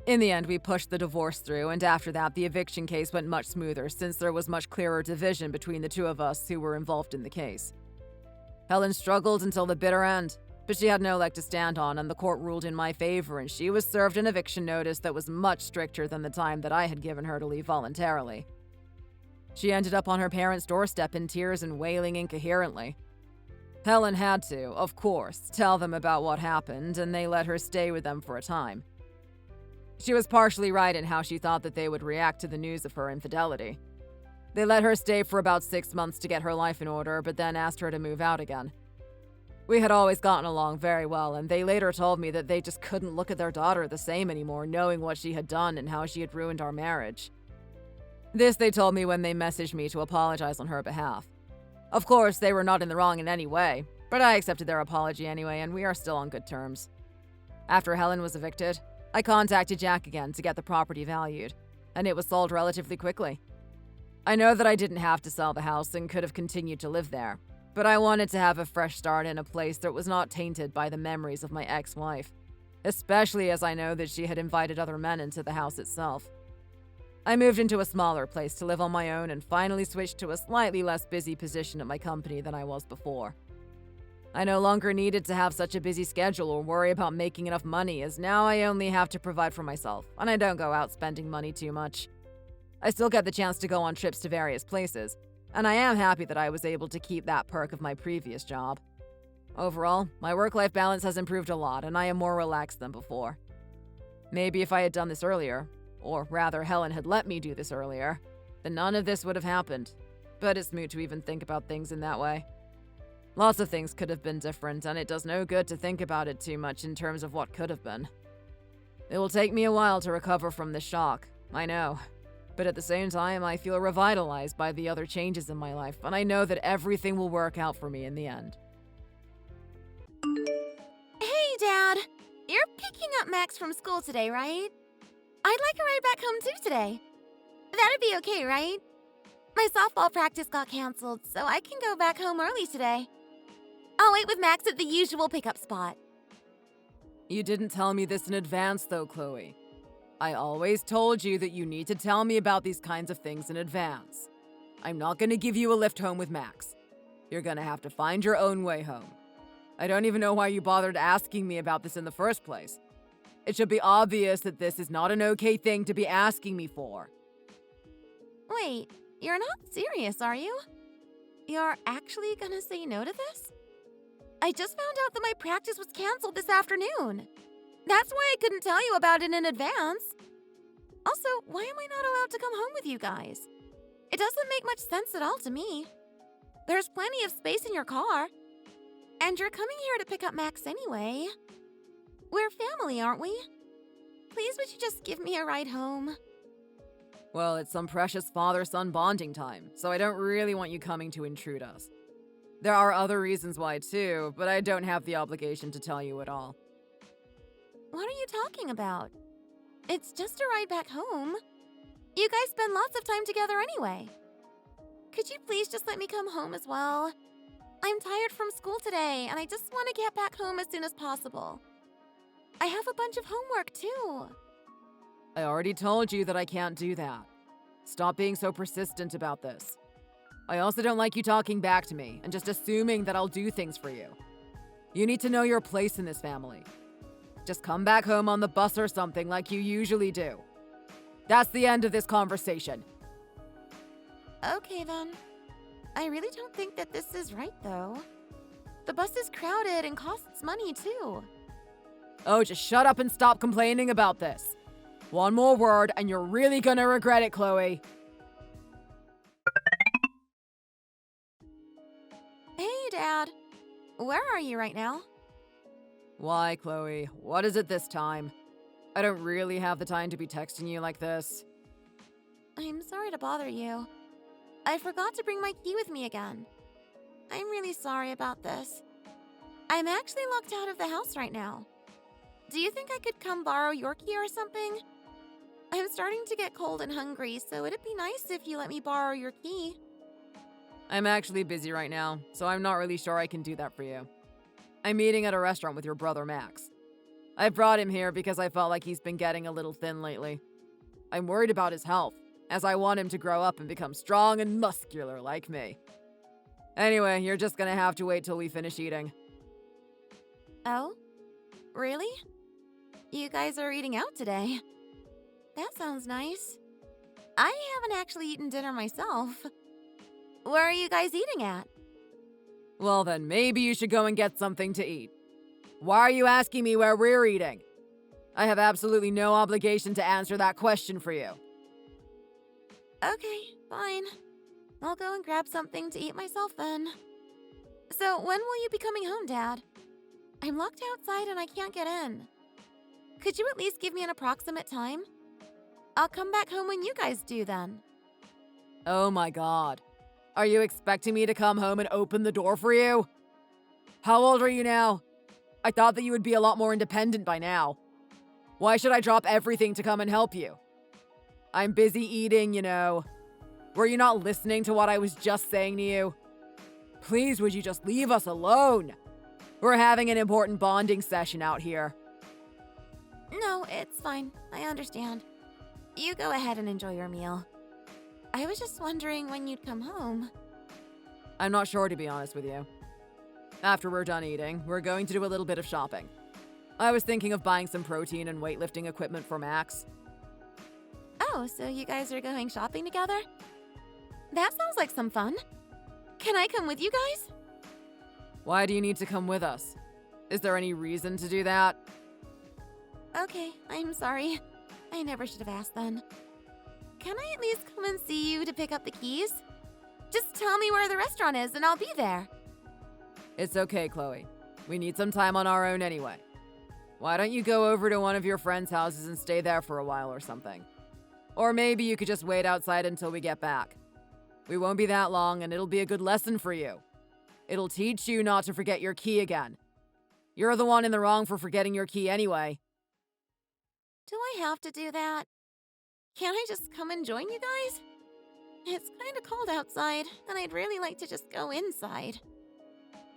In the end, we pushed the divorce through, and after that, the eviction case went much smoother since there was much clearer division between the two of us who were involved in the case. Helen struggled until the bitter end, but she had no leg to stand on, and the court ruled in my favor, and she was served an eviction notice that was much stricter than the time that I had given her to leave voluntarily. She ended up on her parents' doorstep in tears and wailing incoherently. Helen had to, of course, tell them about what happened, and they let her stay with them for a time. She was partially right in how she thought that they would react to the news of her infidelity. They let her stay for about 6 months to get her life in order, but then asked her to move out again. We had always gotten along very well, and they later told me that they just couldn't look at their daughter the same anymore, knowing what she had done and how she had ruined our marriage. This they told me when they messaged me to apologize on her behalf. Of course, they were not in the wrong in any way, but I accepted their apology anyway, and we are still on good terms. After Helen was evicted, I contacted Jack again to get the property valued, and it was sold relatively quickly. I know that I didn't have to sell the house and could have continued to live there, but I wanted to have a fresh start in a place that was not tainted by the memories of my ex-wife, especially as I know that she had invited other men into the house itself. I moved into a smaller place to live on my own and finally switched to a slightly less busy position at my company than I was before. I no longer needed to have such a busy schedule or worry about making enough money, as now I only have to provide for myself, and I don't go out spending money too much. I still get the chance to go on trips to various places, and I am happy that I was able to keep that perk of my previous job. Overall, my work-life balance has improved a lot, and I am more relaxed than before. Maybe if I had done this earlier, or rather Helen had let me do this earlier, then none of this would have happened. But it's moot to even think about things in that way. Lots of things could have been different, and it does no good to think about it too much in terms of what could have been. It will take me a while to recover from this shock, I know. But at the same time, I feel revitalized by the other changes in my life, and I know that everything will work out for me in the end. Hey, Dad! You're picking up Max from school today, right? I'd like a ride back home too today. That'd be okay, right? My softball practice got canceled, so I can go back home early today. I'll wait with Max at the usual pickup spot. You didn't tell me this in advance, though, Chloe. I always told you that you need to tell me about these kinds of things in advance. I'm not going to give you a lift home with Max. You're going to have to find your own way home. I don't even know why you bothered asking me about this in the first place. It should be obvious that this is not an okay thing to be asking me for. Wait, you're not serious, are you? You're actually gonna say no to this? I just found out that my practice was canceled this afternoon. That's why I couldn't tell you about it in advance. Also, why am I not allowed to come home with you guys? It doesn't make much sense at all to me. There's plenty of space in your car. And you're coming here to pick up Max anyway. We're family, aren't we? Please, would you just give me a ride home? Well, it's some precious father-son bonding time, so I don't really want you coming to intrude us. There are other reasons why too, but I don't have the obligation to tell you at all. What are you talking about? It's just a ride back home. You guys spend lots of time together anyway. Could you please just let me come home as well? I'm tired from school today, and I just want to get back home as soon as possible. I have a bunch of homework too. I already told you that I can't do that. Stop being so persistent about this. I also don't like you talking back to me and just assuming that I'll do things for you. You need to know your place in this family. Just come back home on the bus or something like you usually do. That's the end of this conversation. Okay then. I really don't think that this is right though. The bus is crowded and costs money too. Oh, just shut up and stop complaining about this. One more word and you're really gonna regret it, Chloe. Hey, Dad. Where are you right now? Why, Chloe? What is it this time? I don't really have the time to be texting you like this. I'm sorry to bother you. I forgot to bring my key with me again. I'm really sorry about this. I'm actually locked out of the house right now. Do you think I could come borrow your key or something? I'm starting to get cold and hungry, so it'd be nice if you let me borrow your key. I'm actually busy right now, so I'm not really sure I can do that for you. I'm meeting at a restaurant with your brother Max. I brought him here because I felt like he's been getting a little thin lately. I'm worried about his health, as I want him to grow up and become strong and muscular like me. Anyway, you're just gonna have to wait till we finish eating. Oh? Really? You guys are eating out today. That sounds nice. I haven't actually eaten dinner myself. Where are you guys eating at? Well then, maybe you should go and get something to eat. Why are you asking me where we're eating? I have absolutely no obligation to answer that question for you. Okay, fine. I'll go and grab something to eat myself then. So, when will you be coming home, Dad? I'm locked outside and I can't get in. Could you at least give me an approximate time? I'll come back home when you guys do then. Oh my god. Are you expecting me to come home and open the door for you? How old are you now? I thought that you would be a lot more independent by now. Why should I drop everything to come and help you? I'm busy eating, you know. Were you not listening to what I was just saying to you? Please, would you just leave us alone? We're having an important bonding session out here. No, it's fine. I understand. You go ahead and enjoy your meal. I was just wondering when you'd come home. I'm not sure, to be honest with you. After we're done eating, we're going to do a little bit of shopping. I was thinking of buying some protein and weightlifting equipment for Max. Oh, so you guys are going shopping together? That sounds like some fun. Can I come with you guys? Why do you need to come with us? Is there any reason to do that? Okay, I'm sorry. I never should have asked then. Can I at least come and see you to pick up the keys? Just tell me where the restaurant is and I'll be there. It's okay, Chloe. We need some time on our own anyway. Why don't you go over to one of your friends' houses and stay there for a while or something? Or maybe you could just wait outside until we get back. We won't be that long and it'll be a good lesson for you. It'll teach you not to forget your key again. You're the one in the wrong for forgetting your key anyway. Do I have to do that? Can't I just come and join you guys? It's kind of cold outside, and I'd really like to just go inside.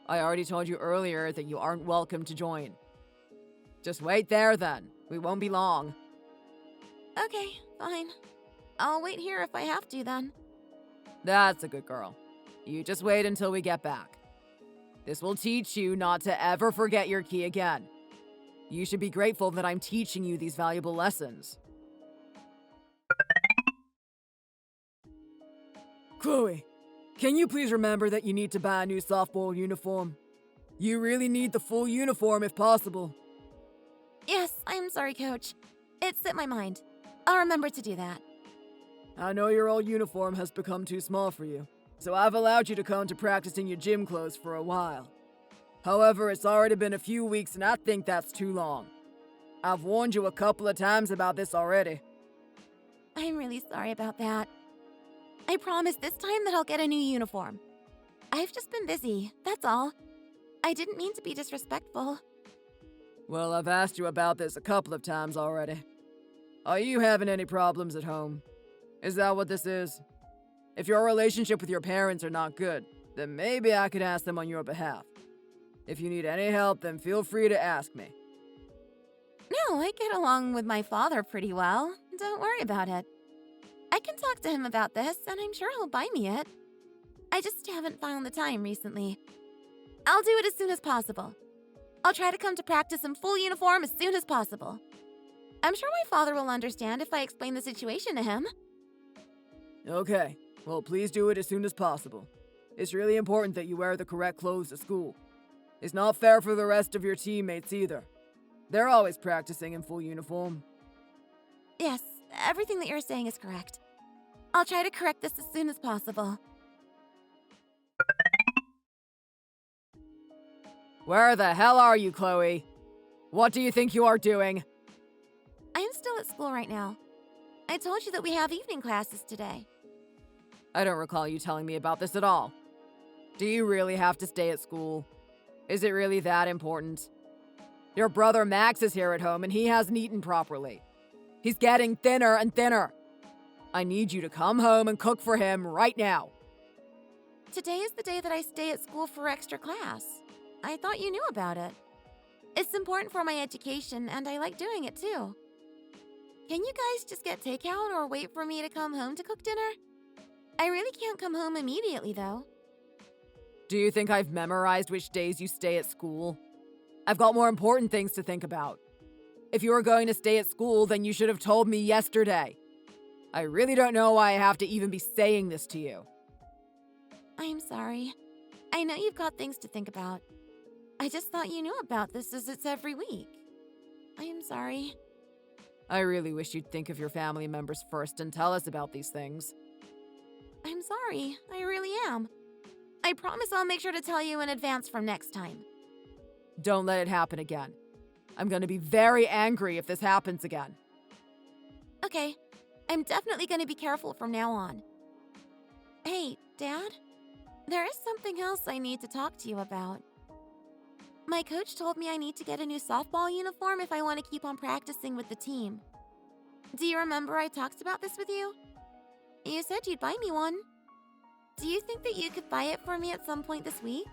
I already told you earlier that you aren't welcome to join. Just wait there then. We won't be long. Okay, fine. I'll wait here if I have to then. That's a good girl. You just wait until we get back. This will teach you not to ever forget your key again. You should be grateful that I'm teaching you these valuable lessons. Chloe, can you please remember that you need to buy a new softball uniform? You really need the full uniform if possible. Yes, I'm sorry, Coach. It slipped my mind. I'll remember to do that. I know your old uniform has become too small for you, so I've allowed you to come to practice in your gym clothes for a while. However, it's already been a few weeks and I think that's too long. I've warned you a couple of times about this already. I'm really sorry about that. I promise this time that I'll get a new uniform. I've just been busy, that's all. I didn't mean to be disrespectful. Well, I've asked you about this a couple of times already. Are you having any problems at home? Is that what this is? If your relationship with your parents are not good, then maybe I could ask them on your behalf. If you need any help, then feel free to ask me. No, I get along with my father pretty well. Don't worry about it. I can talk to him about this, and I'm sure he'll buy me it. I just haven't found the time recently. I'll do it as soon as possible. I'll try to come to practice in full uniform as soon as possible. I'm sure my father will understand if I explain the situation to him. Okay, well, please do it as soon as possible. It's really important that you wear the correct clothes to school. It's not fair for the rest of your teammates either. They're always practicing in full uniform. Yes, everything that you're saying is correct. I'll try to correct this as soon as possible. Where the hell are you, Chloe? What do you think you are doing? I'm still at school right now. I told you that we have evening classes today. I don't recall you telling me about this at all. Do you really have to stay at school? Is it really that important? Your brother Max is here at home and he hasn't eaten properly. He's getting thinner and thinner. I need you to come home and cook for him right now. Today is the day that I stay at school for extra class. I thought you knew about it. It's important for my education and I like doing it too. Can you guys just get takeout or wait for me to come home to cook dinner? I really can't come home immediately though. Do you think I've memorized which days you stay at school? I've got more important things to think about. If you were going to stay at school, then you should have told me yesterday. I really don't know why I have to even be saying this to you. I'm sorry. I know you've got things to think about. I just thought you knew about this as it's every week. I am sorry. I really wish you'd think of your family members first and tell us about these things. I'm sorry. I really am. I promise I'll make sure to tell you in advance from next time. Don't let it happen again. I'm going to be very angry if this happens again. Okay. I'm definitely going to be careful from now on. Hey, Dad? There is something else I need to talk to you about. My coach told me I need to get a new softball uniform if I want to keep on practicing with the team. Do you remember I talked about this with you? You said you'd buy me one. Do you think that you could buy it for me at some point this week?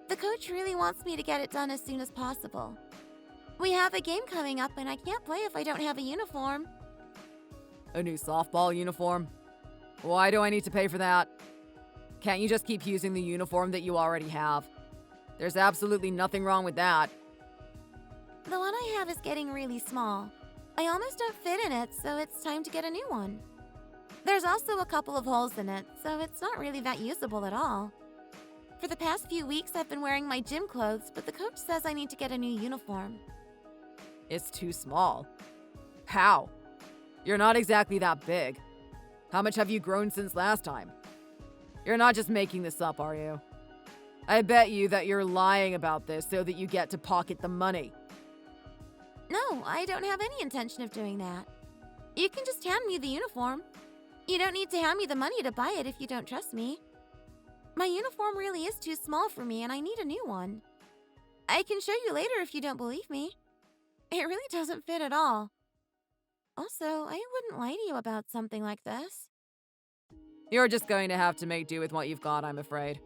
The coach really wants me to get it done as soon as possible. We have a game coming up and I can't play if I don't have a uniform. A new softball uniform? Why do I need to pay for that? Can't you just keep using the uniform that you already have? There's absolutely nothing wrong with that. The one I have is getting really small. I almost don't fit in it, so it's time to get a new one. There's also a couple of holes in it, so it's not really that usable at all. For the past few weeks, I've been wearing my gym clothes, but the coach says I need to get a new uniform. It's too small. How? You're not exactly that big. How much have you grown since last time? You're not just making this up, are you? I bet you that you're lying about this so that you get to pocket the money. No, I don't have any intention of doing that. You can just hand me the uniform. You don't need to hand me the money to buy it if you don't trust me. My uniform really is too small for me and I need a new one. I can show you later if you don't believe me. It really doesn't fit at all. Also, I wouldn't lie to you about something like this. You're just going to have to make do with what you've got, I'm afraid.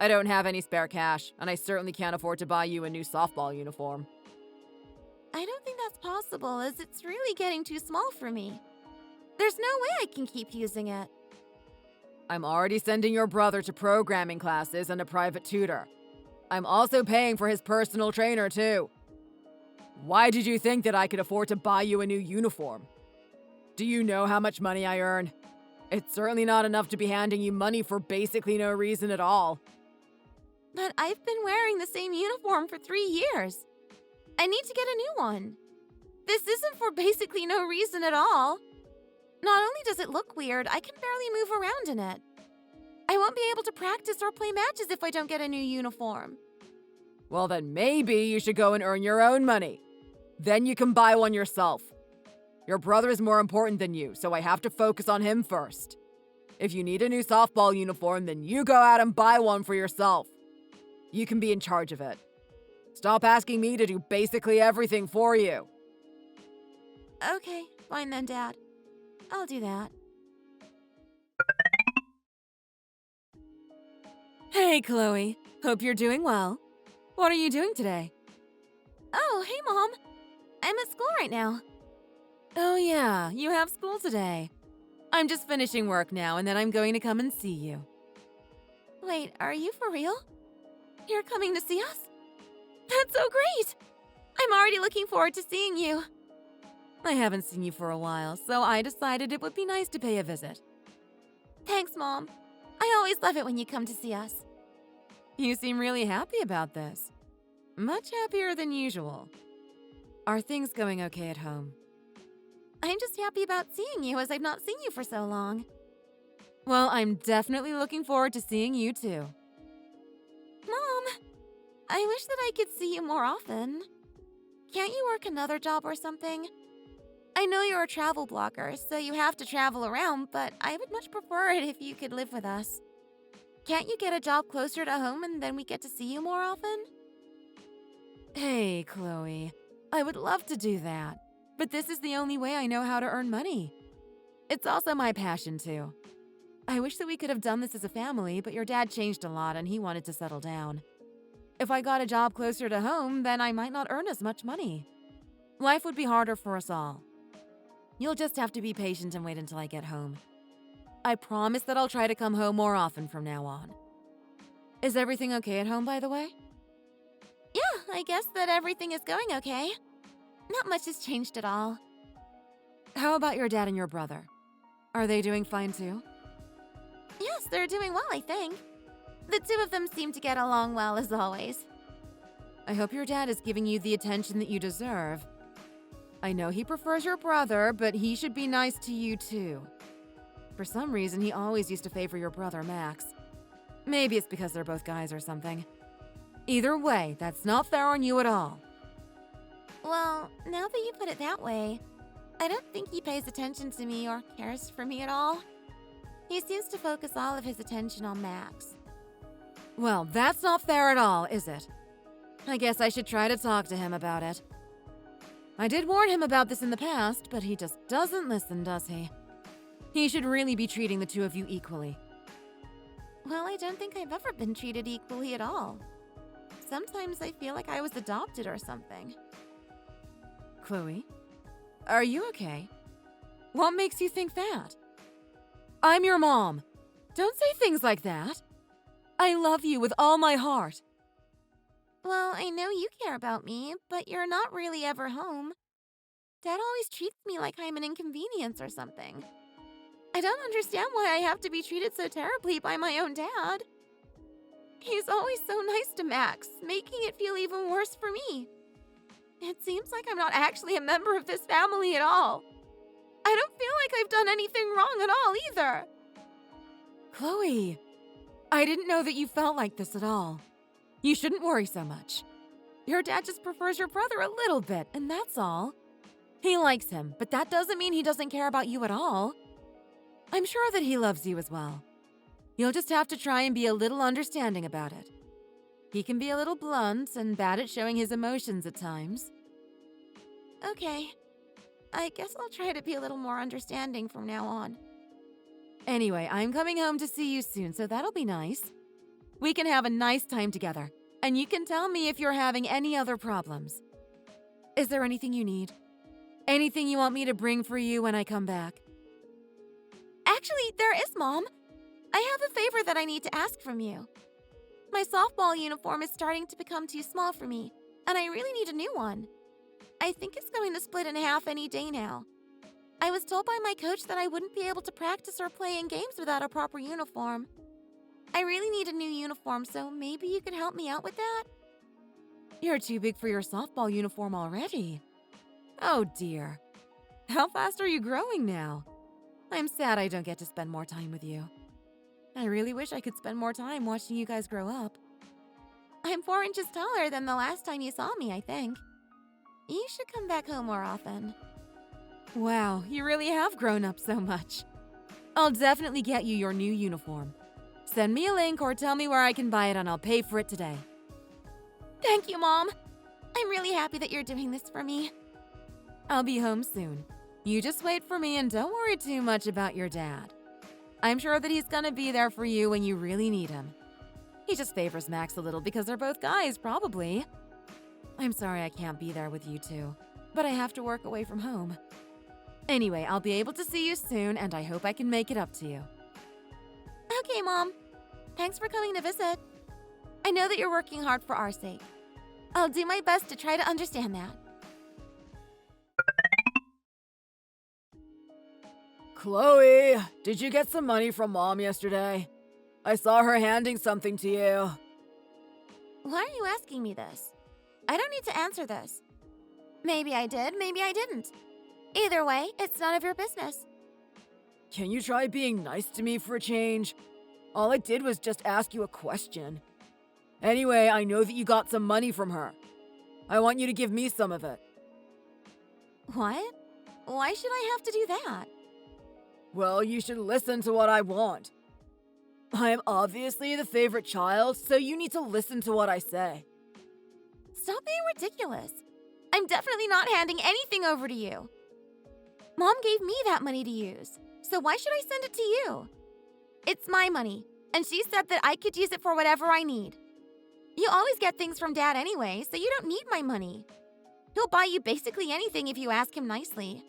I don't have any spare cash, and I certainly can't afford to buy you a new softball uniform. I don't think that's possible, as it's really getting too small for me. There's no way I can keep using it. I'm already sending your brother to programming classes and a private tutor. I'm also paying for his personal trainer, too. Why did you think that I could afford to buy you a new uniform? Do you know how much money I earn? It's certainly not enough to be handing you money for basically no reason at all. But I've been wearing the same uniform for 3 years. I need to get a new one. This isn't for basically no reason at all. Not only does it look weird, I can barely move around in it. I won't be able to practice or play matches if I don't get a new uniform. Well, then maybe you should go and earn your own money. Then you can buy one yourself. Your brother is more important than you, so I have to focus on him first. If you need a new softball uniform, then you go out and buy one for yourself. You can be in charge of it. Stop asking me to do basically everything for you. Okay, fine then, Dad. I'll do that. Hey, Chloe. Hope you're doing well. What are you doing today? Oh, hey, Mom. I'm at school right now. Oh yeah, you have school today. I'm just finishing work now, and then I'm going to come and see you. Wait, are you for real? You're coming to see us? That's so great! I'm already looking forward to seeing you. I haven't seen you for a while, so I decided it would be nice to pay a visit. Thanks, Mom. I always love it when you come to see us. You seem really happy about this. Much happier than usual. Are things going okay at home? I'm just happy about seeing you, as I've not seen you for so long. Well, I'm definitely looking forward to seeing you too. Mom, I wish that I could see you more often. Can't you work another job or something? I know you're a travel blogger, so you have to travel around, but I would much prefer it if you could live with us. Can't you get a job closer to home and then we get to see you more often? Hey, Chloe. I would love to do that, but this is the only way I know how to earn money. It's also my passion, too. I wish that we could have done this as a family, but your dad changed a lot and he wanted to settle down. If I got a job closer to home, then I might not earn as much money. Life would be harder for us all. You'll just have to be patient and wait until I get home. I promise that I'll try to come home more often from now on. Is everything okay at home, by the way? Yeah, I guess that everything is going okay. Not much has changed at all. How about your dad and your brother? Are they doing fine too? Yes, they're doing well, I think. The two of them seem to get along well, as always. I hope your dad is giving you the attention that you deserve. I know he prefers your brother, but he should be nice to you too. For some reason, he always used to favor your brother, Max. Maybe it's because they're both guys or something. Either way, that's not fair on you at all. Well, now that you put it that way, I don't think he pays attention to me or cares for me at all. He seems to focus all of his attention on Max. Well, that's not fair at all, is it? I guess I should try to talk to him about it. I did warn him about this in the past, but he just doesn't listen, does he? He should really be treating the two of you equally. Well, I don't think I've ever been treated equally at all. Sometimes I feel like I was adopted or something. Chloe, are you okay? What makes you think that? I'm your mom. Don't say things like that. I love you with all my heart. Well, I know you care about me, but you're not really ever home. Dad always treats me like I'm an inconvenience or something. I don't understand why I have to be treated so terribly by my own dad. He's always so nice to Max, making it feel even worse for me. It seems like I'm not actually a member of this family at all. I don't feel like I've done anything wrong at all either. Chloe, I didn't know that you felt like this at all. You shouldn't worry so much. Your dad just prefers your brother a little bit, and that's all. He likes him, but that doesn't mean he doesn't care about you at all. I'm sure that he loves you as well. You'll just have to try and be a little understanding about it. He can be a little blunt and bad at showing his emotions at times. Okay. I guess I'll try to be a little more understanding from now on. Anyway, I'm coming home to see you soon, so that'll be nice. We can have a nice time together, and you can tell me if you're having any other problems. Is there anything you need? Anything you want me to bring for you when I come back? Actually, there is, Mom. I have a favor that I need to ask from you. My softball uniform is starting to become too small for me, and I really need a new one. I think it's going to split in half any day now. I was told by my coach that I wouldn't be able to practice or play in games without a proper uniform. I really need a new uniform, so maybe you could help me out with that? You're too big for your softball uniform already. Oh dear. How fast are you growing now? I'm sad I don't get to spend more time with you. I really wish I could spend more time watching you guys grow up. I'm 4 inches taller than the last time you saw me, I think. You should come back home more often. Wow, you really have grown up so much. I'll definitely get you your new uniform. Send me a link or tell me where I can buy it and I'll pay for it today. Thank you, Mom. I'm really happy that you're doing this for me. I'll be home soon. You just wait for me and don't worry too much about your dad. I'm sure that he's gonna be there for you when you really need him. He just favors Max a little because they're both guys, probably. I'm sorry I can't be there with you two, but I have to work away from home. Anyway, I'll be able to see you soon, and I hope I can make it up to you. Okay, Mom. Thanks for coming to visit. I know that you're working hard for our sake. I'll do my best to try to understand that. Chloe, did you get some money from Mom yesterday? I saw her handing something to you. Why are you asking me this? I don't need to answer this. Maybe I did, maybe I didn't. Either way, it's none of your business. Can you try being nice to me for a change? All I did was just ask you a question. Anyway, I know that you got some money from her. I want you to give me some of it. What? Why should I have to do that? Well, you should listen to what I want. I am obviously the favorite child, so you need to listen to what I say. Stop being ridiculous. I'm definitely not handing anything over to you. Mom gave me that money to use, so why should I send it to you? It's my money, and she said that I could use it for whatever I need. You always get things from Dad anyway, so you don't need my money. He'll buy you basically anything if you ask him nicely.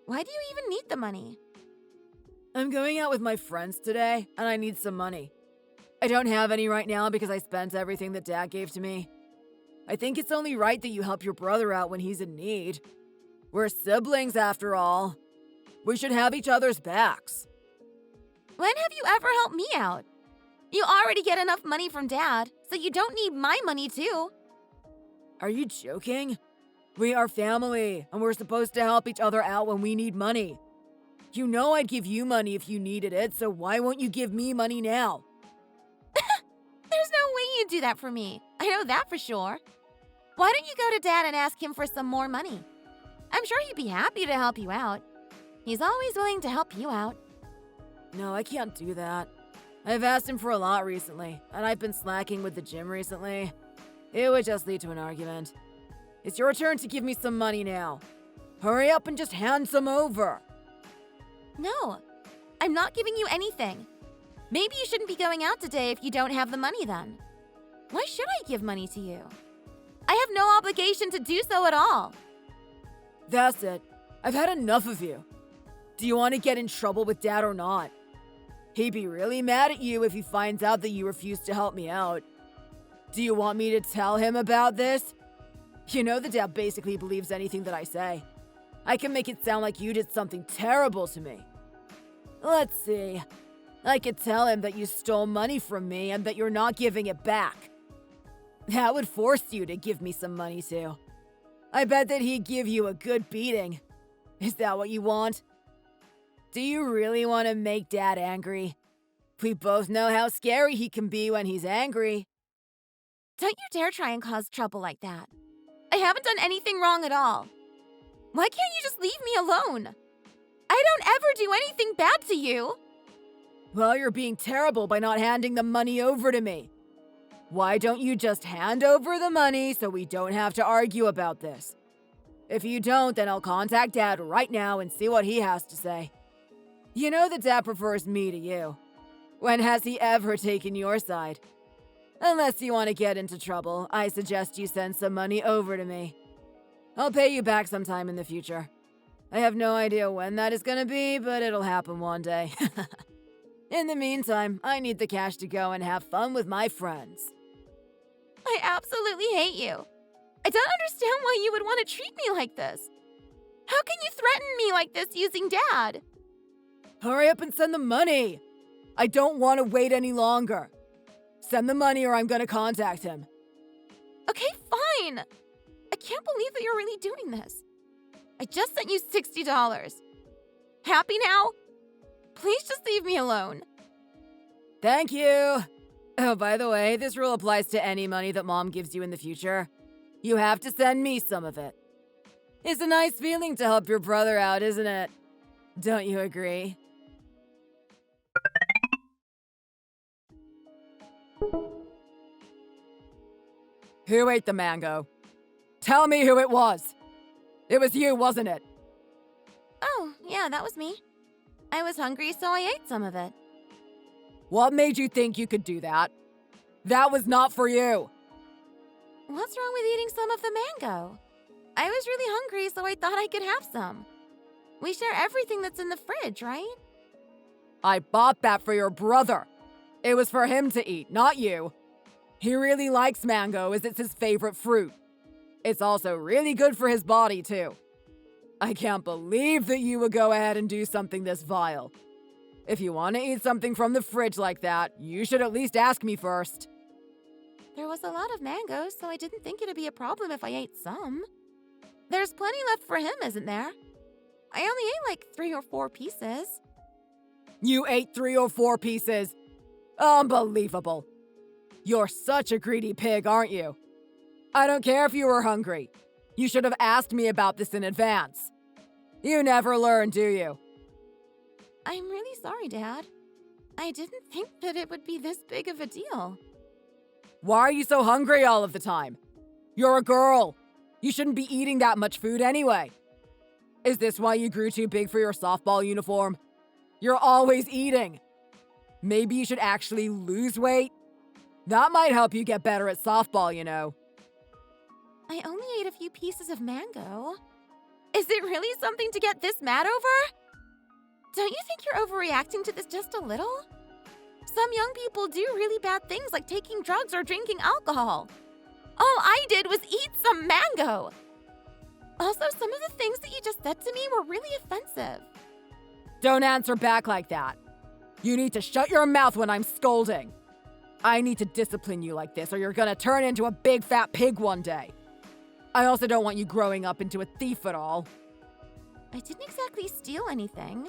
Why do you even need the money? I'm going out with my friends today, and I need some money. I don't have any right now because I spent everything that Dad gave to me. I think it's only right that you help your brother out when he's in need. We're siblings, after all. We should have each other's backs. When have you ever helped me out? You already get enough money from Dad, so you don't need my money too. Are you joking? We are family, and we're supposed to help each other out when we need money. You know I'd give you money if you needed it, so why won't you give me money now? There's no way you'd do that for me. I know that for sure. Why don't you go to Dad and ask him for some more money? I'm sure he'd be happy to help you out. He's always willing to help you out. No, I can't do that. I've asked him for a lot recently, and I've been slacking with the gym recently. It would just lead to an argument. It's your turn to give me some money now. Hurry up and just hand some over. No, I'm not giving you anything. Maybe you shouldn't be going out today if you don't have the money then. Why should I give money to you? I have no obligation to do so at all. That's it. I've had enough of you. Do you want to get in trouble with Dad or not? He'd be really mad at you if he finds out that you refuse to help me out. Do you want me to tell him about this? You know that Dad basically believes anything that I say. I can make it sound like you did something terrible to me. Let's see. I could tell him that you stole money from me and that you're not giving it back. That would force you to give me some money too. I bet that he'd give you a good beating. Is that what you want? Do you really want to make Dad angry? We both know how scary he can be when he's angry. Don't you dare try and cause trouble like that. I haven't done anything wrong at all. Why can't you just leave me alone? I don't ever do anything bad to you. Well, you're being terrible by not handing the money over to me. Why don't you just hand over the money so we don't have to argue about this? If you don't, then I'll contact Dad right now and see what he has to say. You know that Dad prefers me to you. When has he ever taken your side? Unless you want to get into trouble, I suggest you send some money over to me. I'll pay you back sometime in the future. I have no idea when that is gonna be, but it'll happen one day. In the meantime, I need the cash to go and have fun with my friends. I absolutely hate you. I don't understand why you would want to treat me like this. How can you threaten me like this using Dad? Hurry up and send the money! I don't want to wait any longer. Send the money or I'm gonna contact him. Okay, fine. I can't believe that you're really doing this. I just sent you $60. Happy now? Please just leave me alone. Thank you. Oh, by the way, this rule applies to any money that Mom gives you in the future. You have to send me some of it. It's a nice feeling to help your brother out, isn't it? Don't you agree? Who ate the mango? Tell me who it was. It was you, wasn't it? Oh, yeah, that was me. I was hungry, so I ate some of it. What made you think you could do that? That was not for you. What's wrong with eating some of the mango? I was really hungry, so I thought I could have some. We share everything that's in the fridge, right? I bought that for your brother. It was for him to eat, not you. He really likes mango as it's his favorite fruit. It's also really good for his body, too. I can't believe that you would go ahead and do something this vile. If you want to eat something from the fridge like that, you should at least ask me first. There was a lot of mangoes, so I didn't think it'd be a problem if I ate some. There's plenty left for him, isn't there? I only ate like 3 or 4 pieces. You ate 3 or 4 pieces? Unbelievable. You're such a greedy pig, aren't you? I don't care if you were hungry. You should have asked me about this in advance. You never learn, do you? I'm really sorry, Dad. I didn't think that it would be this big of a deal. Why are you so hungry all of the time? You're a girl. You shouldn't be eating that much food anyway. Is this why you grew too big for your softball uniform? You're always eating. Maybe you should actually lose weight? That might help you get better at softball, you know. I only ate a few pieces of mango. Is it really something to get this mad over? Don't you think you're overreacting to this just a little? Some young people do really bad things like taking drugs or drinking alcohol. All I did was eat some mango. Also, some of the things that you just said to me were really offensive. Don't answer back like that. You need to shut your mouth when I'm scolding. I need to discipline you like this or you're gonna turn into a big fat pig one day. I also don't want you growing up into a thief at all. I didn't exactly steal anything.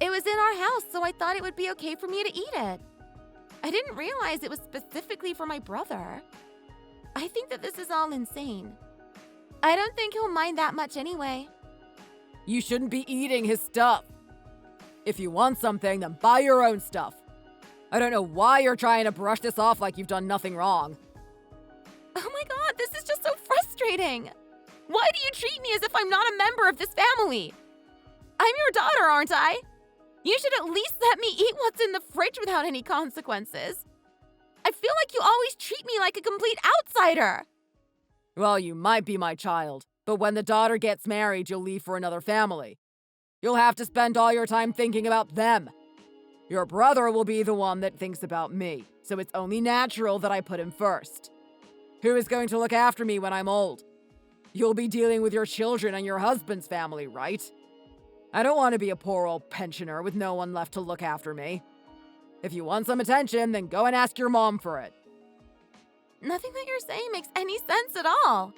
It was in our house, so I thought it would be okay for me to eat it. I didn't realize it was specifically for my brother. I think that this is all insane. I don't think he'll mind that much anyway. You shouldn't be eating his stuff. If you want something, then buy your own stuff. I don't know why you're trying to brush this off like you've done nothing wrong. Oh my god, this is just so frustrating! Why do you treat me as if I'm not a member of this family? I'm your daughter, aren't I? You should at least let me eat what's in the fridge without any consequences. I feel like you always treat me like a complete outsider. Well, you might be my child, but when the daughter gets married, you'll leave for another family. You'll have to spend all your time thinking about them. Your brother will be the one that thinks about me, so it's only natural that I put him first. Who is going to look after me when I'm old? You'll be dealing with your children and your husband's family, right? I don't want to be a poor old pensioner with no one left to look after me. If you want some attention, then go and ask your mom for it. Nothing that you're saying makes any sense at all.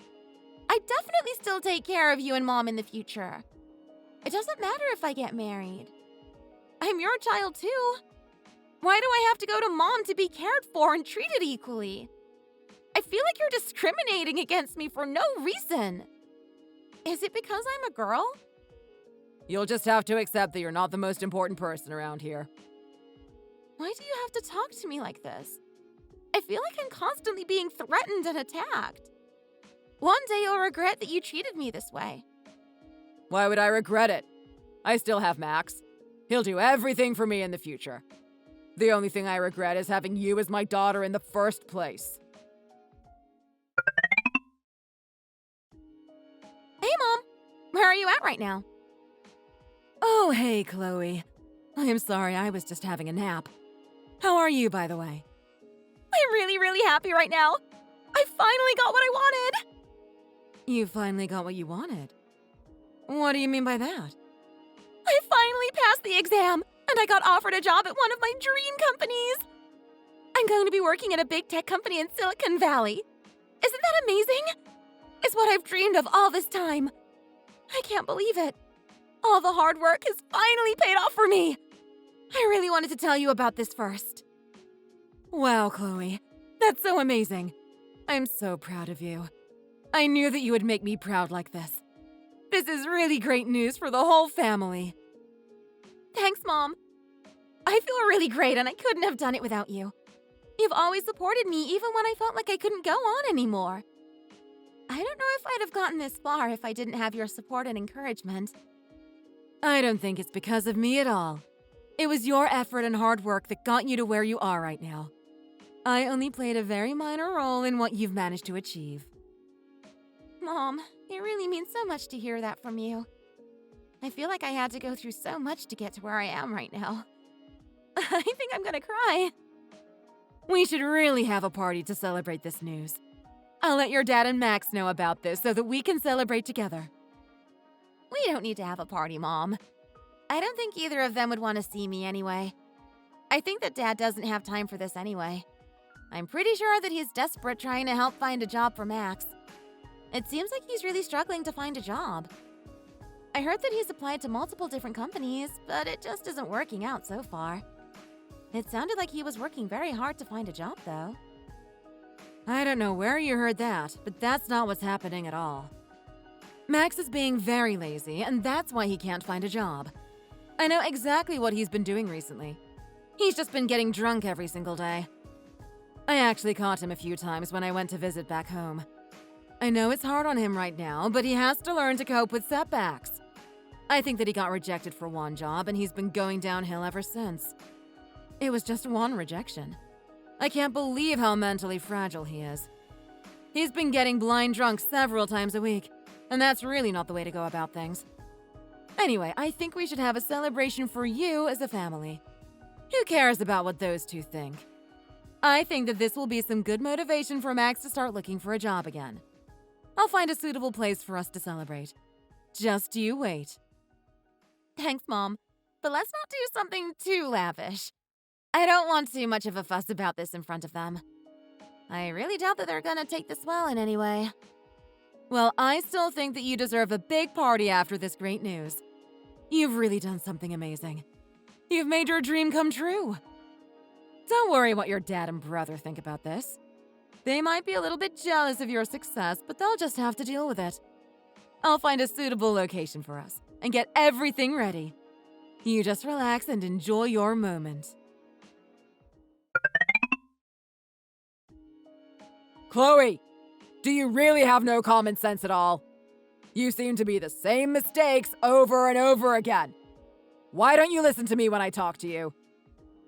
I definitely still take care of you and Mom in the future. It doesn't matter if I get married. I'm your child too. Why do I have to go to Mom to be cared for and treated equally? I feel like you're discriminating against me for no reason. Is it because I'm a girl? You'll just have to accept that you're not the most important person around here. Why do you have to talk to me like this? I feel like I'm constantly being threatened and attacked. One day you'll regret that you treated me this way. Why would I regret it? I still have Max. He'll do everything for me in the future. The only thing I regret is having you as my daughter in the first place. Hey, Mom. Where are you at right now? Oh, hey, Chloe. I am sorry, I was just having a nap. How are you, by the way? I'm really, really happy right now. I finally got what I wanted. You finally got what you wanted? What do you mean by that? I finally passed the exam, and I got offered a job at one of my dream companies. I'm going to be working at a big tech company in Silicon Valley. Isn't that amazing? It's what I've dreamed of all this time. I can't believe it. All the hard work has finally paid off for me. I really wanted to tell you about this first. Wow, Chloe. That's so amazing. I'm so proud of you. I knew that you would make me proud like this. This is really great news for the whole family. Thanks, Mom. I feel really great, and I couldn't have done it without you. You've always supported me even when I felt like I couldn't go on anymore. I don't know if I'd have gotten this far if I didn't have your support and encouragement. I don't think it's because of me at all. It was your effort and hard work that got you to where you are right now. I only played a very minor role in what you've managed to achieve. Mom, it really means so much to hear that from you. I feel like I had to go through so much to get to where I am right now. I think I'm gonna cry. We should really have a party to celebrate this news. I'll let your dad and Max know about this so that we can celebrate together. We don't need to have a party, Mom. I don't think either of them would want to see me anyway. I think that Dad doesn't have time for this anyway. I'm pretty sure that he's desperate trying to help find a job for Max. It seems like he's really struggling to find a job. I heard that he's applied to multiple different companies, but it just isn't working out so far. It sounded like he was working very hard to find a job, though. I don't know where you heard that, but that's not what's happening at all. Max is being very lazy, and that's why he can't find a job. I know exactly what he's been doing recently. He's just been getting drunk every single day. I actually caught him a few times when I went to visit back home. I know it's hard on him right now, but he has to learn to cope with setbacks. I think that he got rejected for one job, and he's been going downhill ever since. It was just one rejection. I can't believe how mentally fragile he is. He's been getting blind drunk several times a week, and that's really not the way to go about things. Anyway, I think we should have a celebration for you as a family. Who cares about what those two think? I think that this will be some good motivation for Max to start looking for a job again. I'll find a suitable place for us to celebrate. Just you wait. Thanks, Mom. But let's not do something too lavish. I don't want too much of a fuss about this in front of them. I really doubt that they're gonna take this well in any way. Well, I still think that you deserve a big party after this great news. You've really done something amazing. You've made your dream come true. Don't worry what your dad and brother think about this. They might be a little bit jealous of your success, but they'll just have to deal with it. I'll find a suitable location for us and get everything ready. You just relax and enjoy your moment. Chloe, do you really have no common sense at all? You seem to be the same mistakes over and over again. Why don't you listen to me when I talk to you?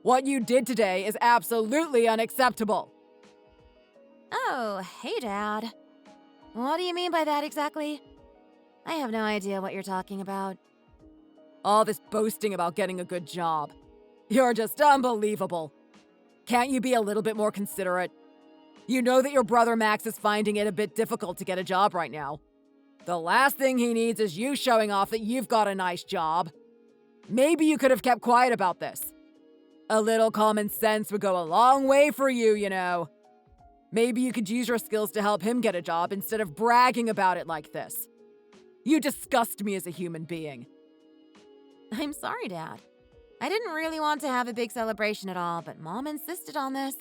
What you did today is absolutely unacceptable. Oh, hey, Dad. What do you mean by that exactly? I have no idea what you're talking about. All this boasting about getting a good job. You're just unbelievable. Can't you be a little bit more considerate? You know that your brother Max is finding it a bit difficult to get a job right now. The last thing he needs is you showing off that you've got a nice job. Maybe you could have kept quiet about this. A little common sense would go a long way for you, you know. Maybe you could use your skills to help him get a job instead of bragging about it like this. You disgust me as a human being. I'm sorry, Dad. I didn't really want to have a big celebration at all, but Mom insisted on this.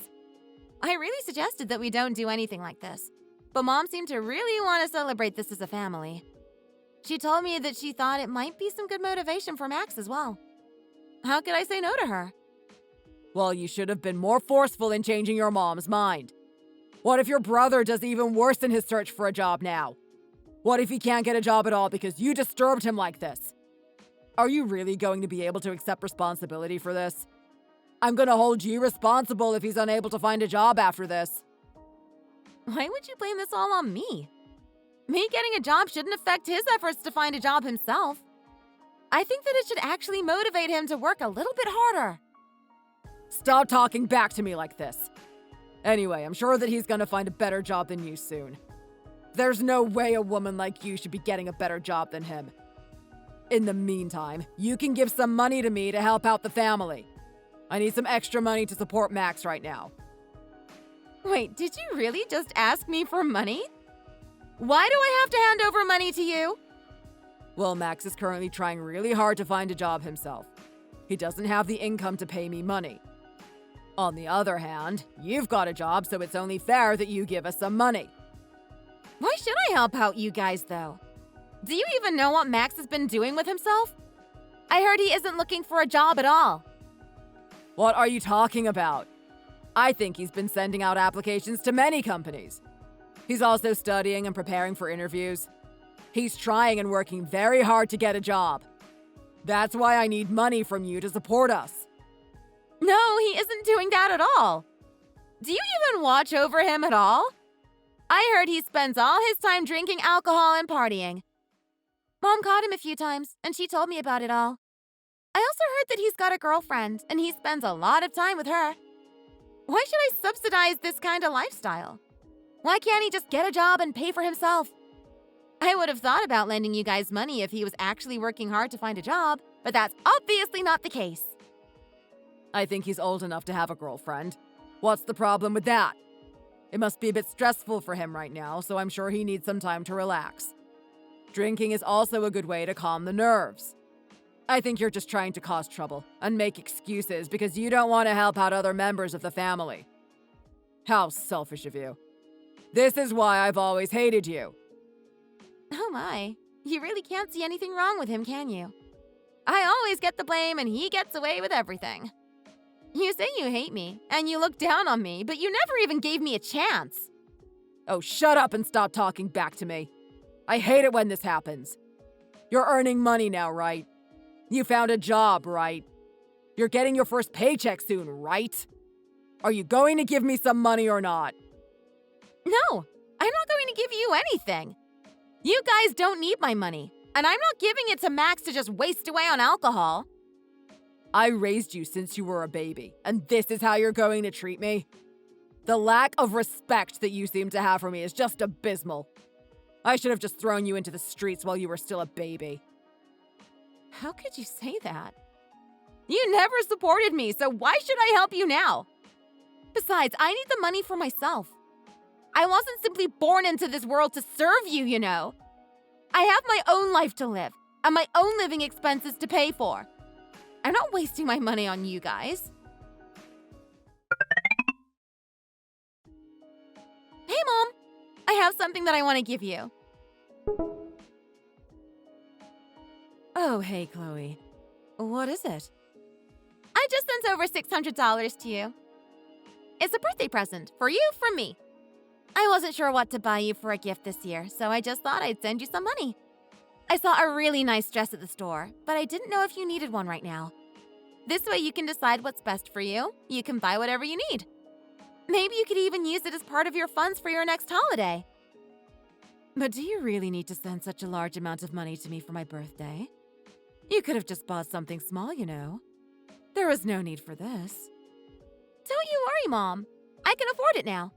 I really suggested that we don't do anything like this, but Mom seemed to really want to celebrate this as a family. She told me that she thought it might be some good motivation for Max as well. How could I say no to her? Well, you should have been more forceful in changing your mom's mind. What if your brother does even worse in his search for a job now? What if he can't get a job at all because you disturbed him like this? Are you really going to be able to accept responsibility for this? I'm gonna hold you responsible if he's unable to find a job after this. Why would you blame this all on me? Me getting a job shouldn't affect his efforts to find a job himself. I think that it should actually motivate him to work a little bit harder. Stop talking back to me like this. Anyway, I'm sure that he's gonna find a better job than you soon. There's no way a woman like you should be getting a better job than him. In the meantime, you can give some money to me to help out the family. I need some extra money to support Max right now. Wait, did you really just ask me for money? Why do I have to hand over money to you? Well, Max is currently trying really hard to find a job himself. He doesn't have the income to pay me money. On the other hand, you've got a job, so it's only fair that you give us some money. Why should I help out you guys, though? Do you even know what Max has been doing with himself? I heard he isn't looking for a job at all. What are you talking about? I think he's been sending out applications to many companies. He's also studying and preparing for interviews. He's trying and working very hard to get a job. That's why I need money from you to support us. No, he isn't doing that at all. Do you even watch over him at all? I heard he spends all his time drinking alcohol and partying. Mom caught him a few times, and she told me about it all. I also heard that he's got a girlfriend, and he spends a lot of time with her. Why should I subsidize this kind of lifestyle? Why can't he just get a job and pay for himself? I would have thought about lending you guys money if he was actually working hard to find a job, but that's obviously not the case. I think he's old enough to have a girlfriend. What's the problem with that? It must be a bit stressful for him right now, so I'm sure he needs some time to relax. Drinking is also a good way to calm the nerves. I think you're just trying to cause trouble and make excuses because you don't want to help out other members of the family. How selfish of you. This is why I've always hated you. Oh my, you really can't see anything wrong with him, can you? I always get the blame and he gets away with everything. You say you hate me, and you look down on me, but you never even gave me a chance. Oh, shut up and stop talking back to me. I hate it when this happens. You're earning money now, right? You found a job, right? You're getting your first paycheck soon, right? Are you going to give me some money or not? No, I'm not going to give you anything. You guys don't need my money, and I'm not giving it to Max to just waste away on alcohol. I raised you since you were a baby, and this is how you're going to treat me? The lack of respect that you seem to have for me is just abysmal. I should have just thrown you into the streets while you were still a baby. How could you say that? You never supported me, so why should I help you now? Besides, I need the money for myself. I wasn't simply born into this world to serve you, you know. I have my own life to live, and my own living expenses to pay for. I'm not wasting my money on you guys. Hey, Mom! I have something that I want to give you. Oh, hey, Chloe. What is it? I just sent over $600 to you. It's a birthday present for you from me. I wasn't sure what to buy you for a gift this year, so I just thought I'd send you some money. I saw a really nice dress at the store, but I didn't know if you needed one right now. This way you can decide what's best for you. You can buy whatever you need. Maybe you could even use it as part of your funds for your next holiday. But do you really need to send such a large amount of money to me for my birthday? You could have just bought something small, you know. There was no need for this. Don't you worry, Mom. I can afford it now.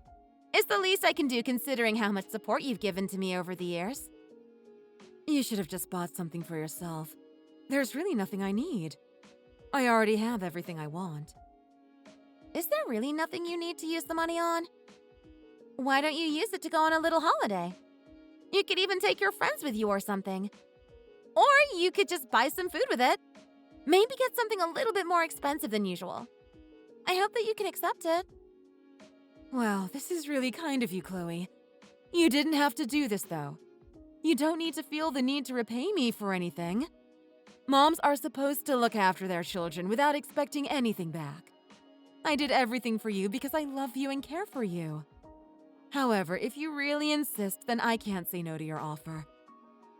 It's the least I can do considering how much support you've given to me over the years. You should have just bought something for yourself. There's really nothing I need. I already have everything I want. Is there really nothing you need to use the money on? Why don't you use it to go on a little holiday? You could even take your friends with you or something. Or you could just buy some food with it. Maybe get something a little bit more expensive than usual. I hope that you can accept it. Well, this is really kind of you, Chloe. You didn't have to do this, though. You don't need to feel the need to repay me for anything. Moms are supposed to look after their children without expecting anything back. I did everything for you because I love you and care for you. However, if you really insist, then I can't say no to your offer.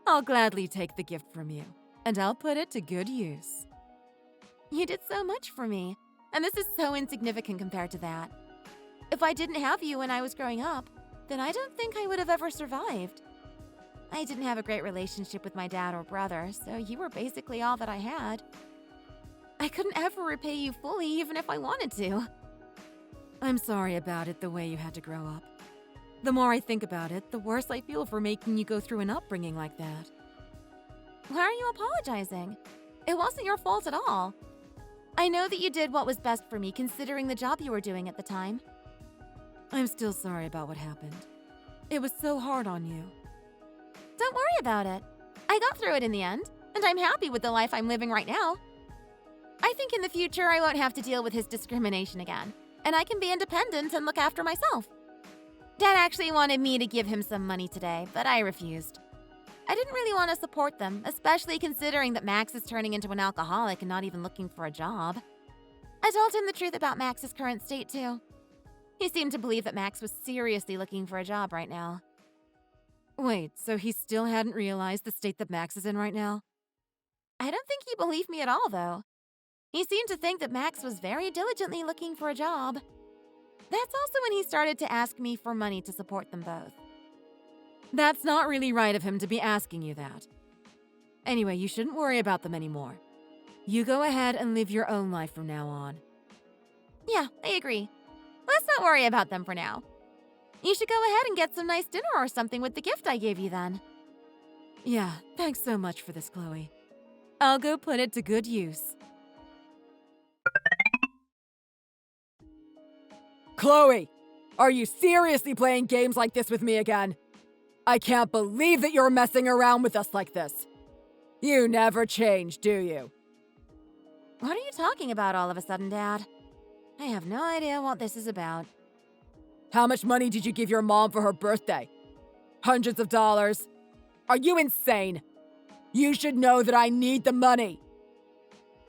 I'll gladly take the gift from you, and I'll put it to good use. You did so much for me, and this is so insignificant compared to that. If I didn't have you when I was growing up, then I don't think I would have ever survived. I didn't have a great relationship with my dad or brother, so you were basically all that I had. I couldn't ever repay you fully even if I wanted to. I'm sorry about it the way you had to grow up. The more I think about it, the worse I feel for making you go through an upbringing like that. Why are you apologizing? It wasn't your fault at all. I know that you did what was best for me considering the job you were doing at the time. I'm still sorry about what happened. It was so hard on you. Don't worry about it. I got through it in the end, and I'm happy with the life I'm living right now. I think in the future I won't have to deal with his discrimination again, and I can be independent and look after myself. Dad actually wanted me to give him some money today, but I refused. I didn't really want to support them, especially considering that Max is turning into an alcoholic and not even looking for a job. I told him the truth about Max's current state, too. He seemed to believe that Max was seriously looking for a job right now. Wait, so he still hadn't realized the state that Max is in right now? I don't think he believed me at all, though. He seemed to think that Max was very diligently looking for a job. That's also when he started to ask me for money to support them both. That's not really right of him to be asking you that. Anyway, you shouldn't worry about them anymore. You go ahead and live your own life from now on. Yeah, I agree. Let's not worry about them for now. You should go ahead and get some nice dinner or something with the gift I gave you then. Yeah, thanks so much for this, Chloe. I'll go put it to good use. Chloe, are you seriously playing games like this with me again? I can't believe that you're messing around with us like this. You never change, do you? What are you talking about all of a sudden, Dad? I have no idea what this is about. How much money did you give your mom for her birthday? Hundreds of dollars? Are you insane? You should know that I need the money.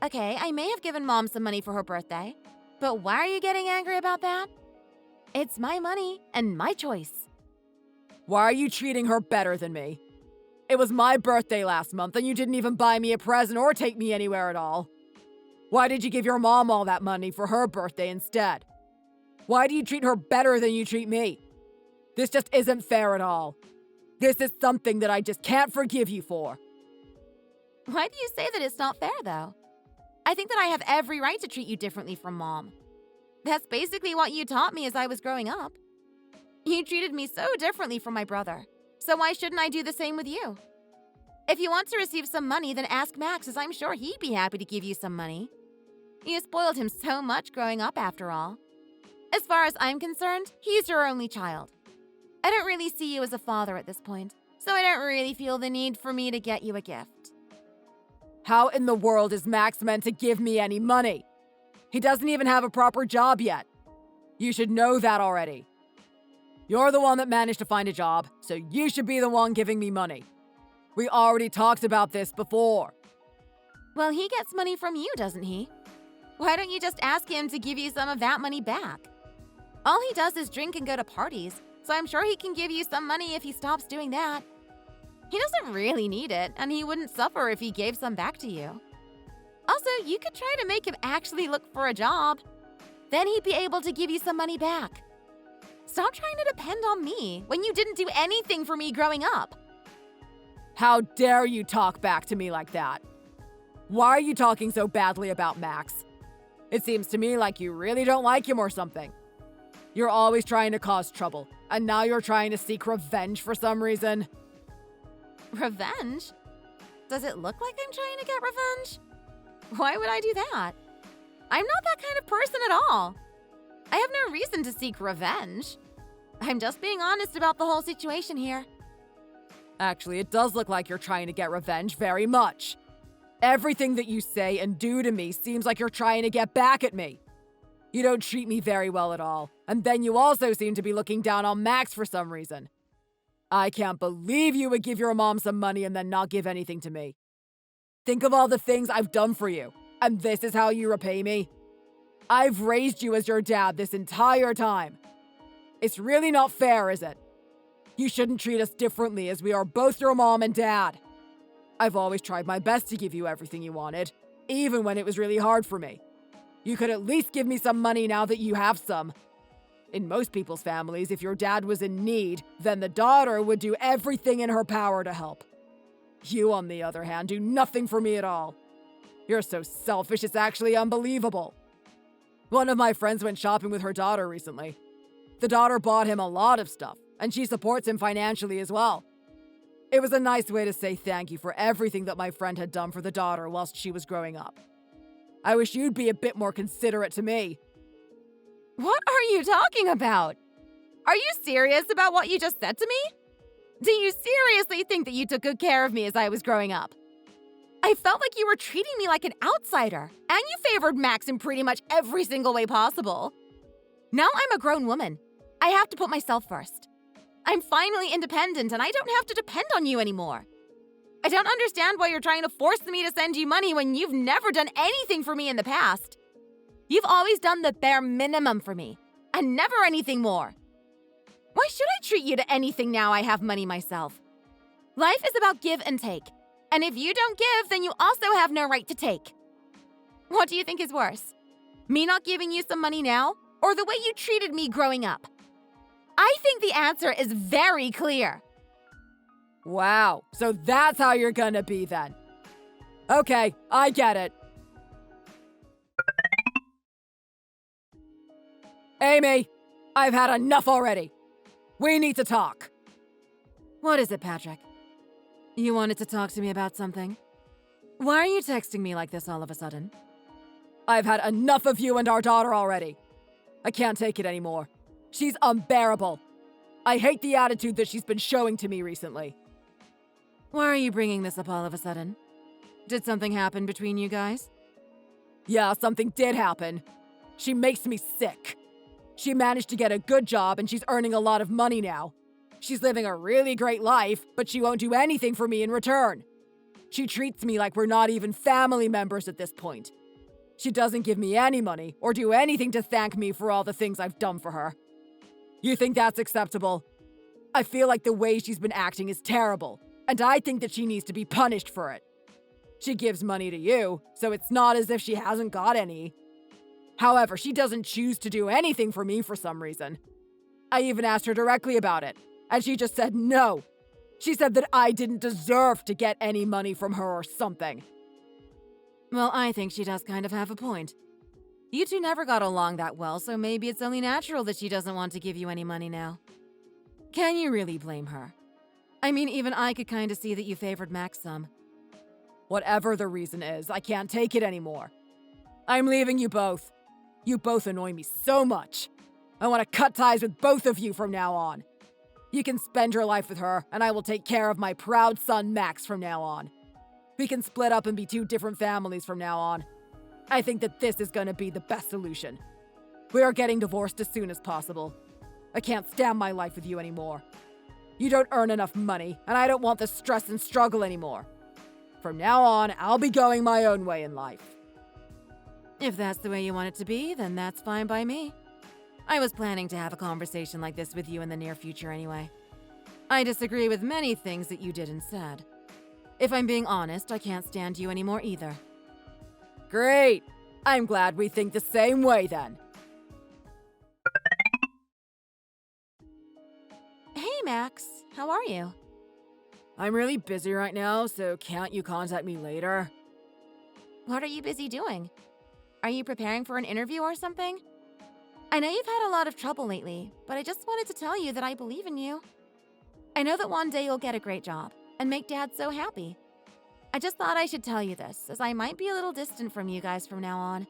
Okay, I may have given Mom some money for her birthday, but why are you getting angry about that? It's my money and my choice. Why are you treating her better than me? It was my birthday last month and you didn't even buy me a present or take me anywhere at all. Why did you give your mom all that money for her birthday instead? Why do you treat her better than you treat me? This just isn't fair at all. This is something that I just can't forgive you for. Why do you say that it's not fair, though? I think that I have every right to treat you differently from Mom. That's basically what you taught me as I was growing up. You treated me so differently from my brother, so why shouldn't I do the same with you? If you want to receive some money, then ask Max, as I'm sure he'd be happy to give you some money. You spoiled him so much growing up, after all. As far as I'm concerned, he's your only child. I don't really see you as a father at this point, so I don't really feel the need for me to get you a gift. How in the world is Max meant to give me any money? He doesn't even have a proper job yet. You should know that already. You're the one that managed to find a job, so you should be the one giving me money. We already talked about this before. Well, he gets money from you, doesn't he? Why don't you just ask him to give you some of that money back? All he does is drink and go to parties, so I'm sure he can give you some money if he stops doing that. He doesn't really need it, and he wouldn't suffer if he gave some back to you. Also, you could try to make him actually look for a job. Then he'd be able to give you some money back. Stop trying to depend on me when you didn't do anything for me growing up. How dare you talk back to me like that? Why are you talking so badly about Max? It seems to me like you really don't like him or something. You're always trying to cause trouble, and now you're trying to seek revenge for some reason. Revenge? Does it look like I'm trying to get revenge? Why would I do that? I'm not that kind of person at all. I have no reason to seek revenge. I'm just being honest about the whole situation here. Actually, it does look like you're trying to get revenge very much. Everything that you say and do to me seems like you're trying to get back at me. You don't treat me very well at all, and then you also seem to be looking down on Max for some reason. I can't believe you would give your mom some money and then not give anything to me. Think of all the things I've done for you, and this is how you repay me? I've raised you as your dad this entire time. It's really not fair, is it? You shouldn't treat us differently as we are both your mom and dad. I've always tried my best to give you everything you wanted, even when it was really hard for me. You could at least give me some money now that you have some. In most people's families, if your dad was in need, then the daughter would do everything in her power to help. You, on the other hand, do nothing for me at all. You're so selfish, it's actually unbelievable. One of my friends went shopping with her daughter recently. The daughter bought him a lot of stuff, and she supports him financially as well. It was a nice way to say thank you for everything that my friend had done for the daughter whilst she was growing up. I wish you'd be a bit more considerate to me. What are you talking about? Are you serious about what you just said to me? Do you seriously think that you took good care of me as I was growing up? I felt like you were treating me like an outsider, and you favored Max in pretty much every single way possible. Now I'm a grown woman. I have to put myself first. I'm finally independent, and I don't have to depend on you anymore. I don't understand why you're trying to force me to send you money when you've never done anything for me in the past. You've always done the bare minimum for me, and never anything more. Why should I treat you to anything now I have money myself? Life is about give and take, and if you don't give, then you also have no right to take. What do you think is worse? Me not giving you some money now, or the way you treated me growing up? I think the answer is very clear. Wow, so that's how you're gonna be then. Okay, I get it. Amy, I've had enough already. We need to talk. What is it, Patrick? You wanted to talk to me about something? Why are you texting me like this all of a sudden? I've had enough of you and our daughter already. I can't take it anymore. She's unbearable. I hate the attitude that she's been showing to me recently. Why are you bringing this up all of a sudden? Did something happen between you guys? Yeah, something did happen. She makes me sick. She managed to get a good job and she's earning a lot of money now. She's living a really great life, but she won't do anything for me in return. She treats me like we're not even family members at this point. She doesn't give me any money or do anything to thank me for all the things I've done for her. You think that's acceptable? I feel like the way she's been acting is terrible, and I think that she needs to be punished for it. She gives money to you, so it's not as if she hasn't got any. However, she doesn't choose to do anything for me for some reason. I even asked her directly about it, and she just said no. She said that I didn't deserve to get any money from her or something. Well, I think she does kind of have a point. You two never got along that well, so maybe it's only natural that she doesn't want to give you any money now. Can you really blame her? I mean, even I could kind of see that you favored Max some. Whatever the reason is, I can't take it anymore. I'm leaving you both. You both annoy me so much. I want to cut ties with both of you from now on. You can spend your life with her, and I will take care of my proud son Max from now on. We can split up and be two different families from now on. I think that this is going to be the best solution. We are getting divorced as soon as possible. I can't stand my life with you anymore. You don't earn enough money, and I don't want the stress and struggle anymore. From now on, I'll be going my own way in life. If that's the way you want it to be, then that's fine by me. I was planning to have a conversation like this with you in the near future anyway. I disagree with many things that you did and said. If I'm being honest, I can't stand you anymore either. Great! I'm glad we think the same way then. Hey, Max. How are you? I'm really busy right now, so can't you contact me later? What are you busy doing? Are you preparing for an interview or something? I know you've had a lot of trouble lately, but I just wanted to tell you that I believe in you. I know that one day you'll get a great job and make Dad so happy. I just thought I should tell you this, as I might be a little distant from you guys from now on.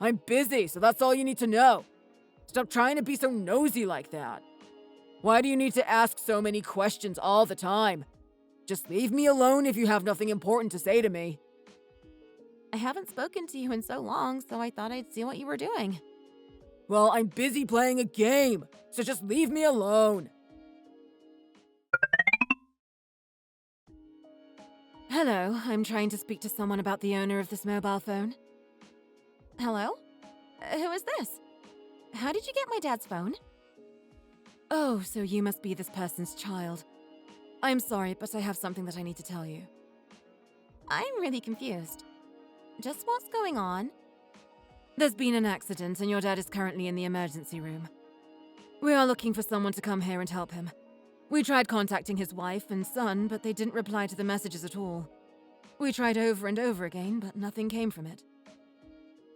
I'm busy, so that's all you need to know. Stop trying to be so nosy like that. Why do you need to ask so many questions all the time? Just leave me alone if you have nothing important to say to me. I haven't spoken to you in so long, so I thought I'd see what you were doing. Well, I'm busy playing a game, so just leave me alone. Hello, I'm trying to speak to someone about the owner of this mobile phone. Hello? Who is this? How did you get my dad's phone? Oh, so you must be this person's child. I'm sorry, but I have something that I need to tell you. I'm really confused. Just what's going on? There's been an accident, and your dad is currently in the emergency room. We are looking for someone to come here and help him. We tried contacting his wife and son, but they didn't reply to the messages at all. We tried over and over again, but nothing came from it.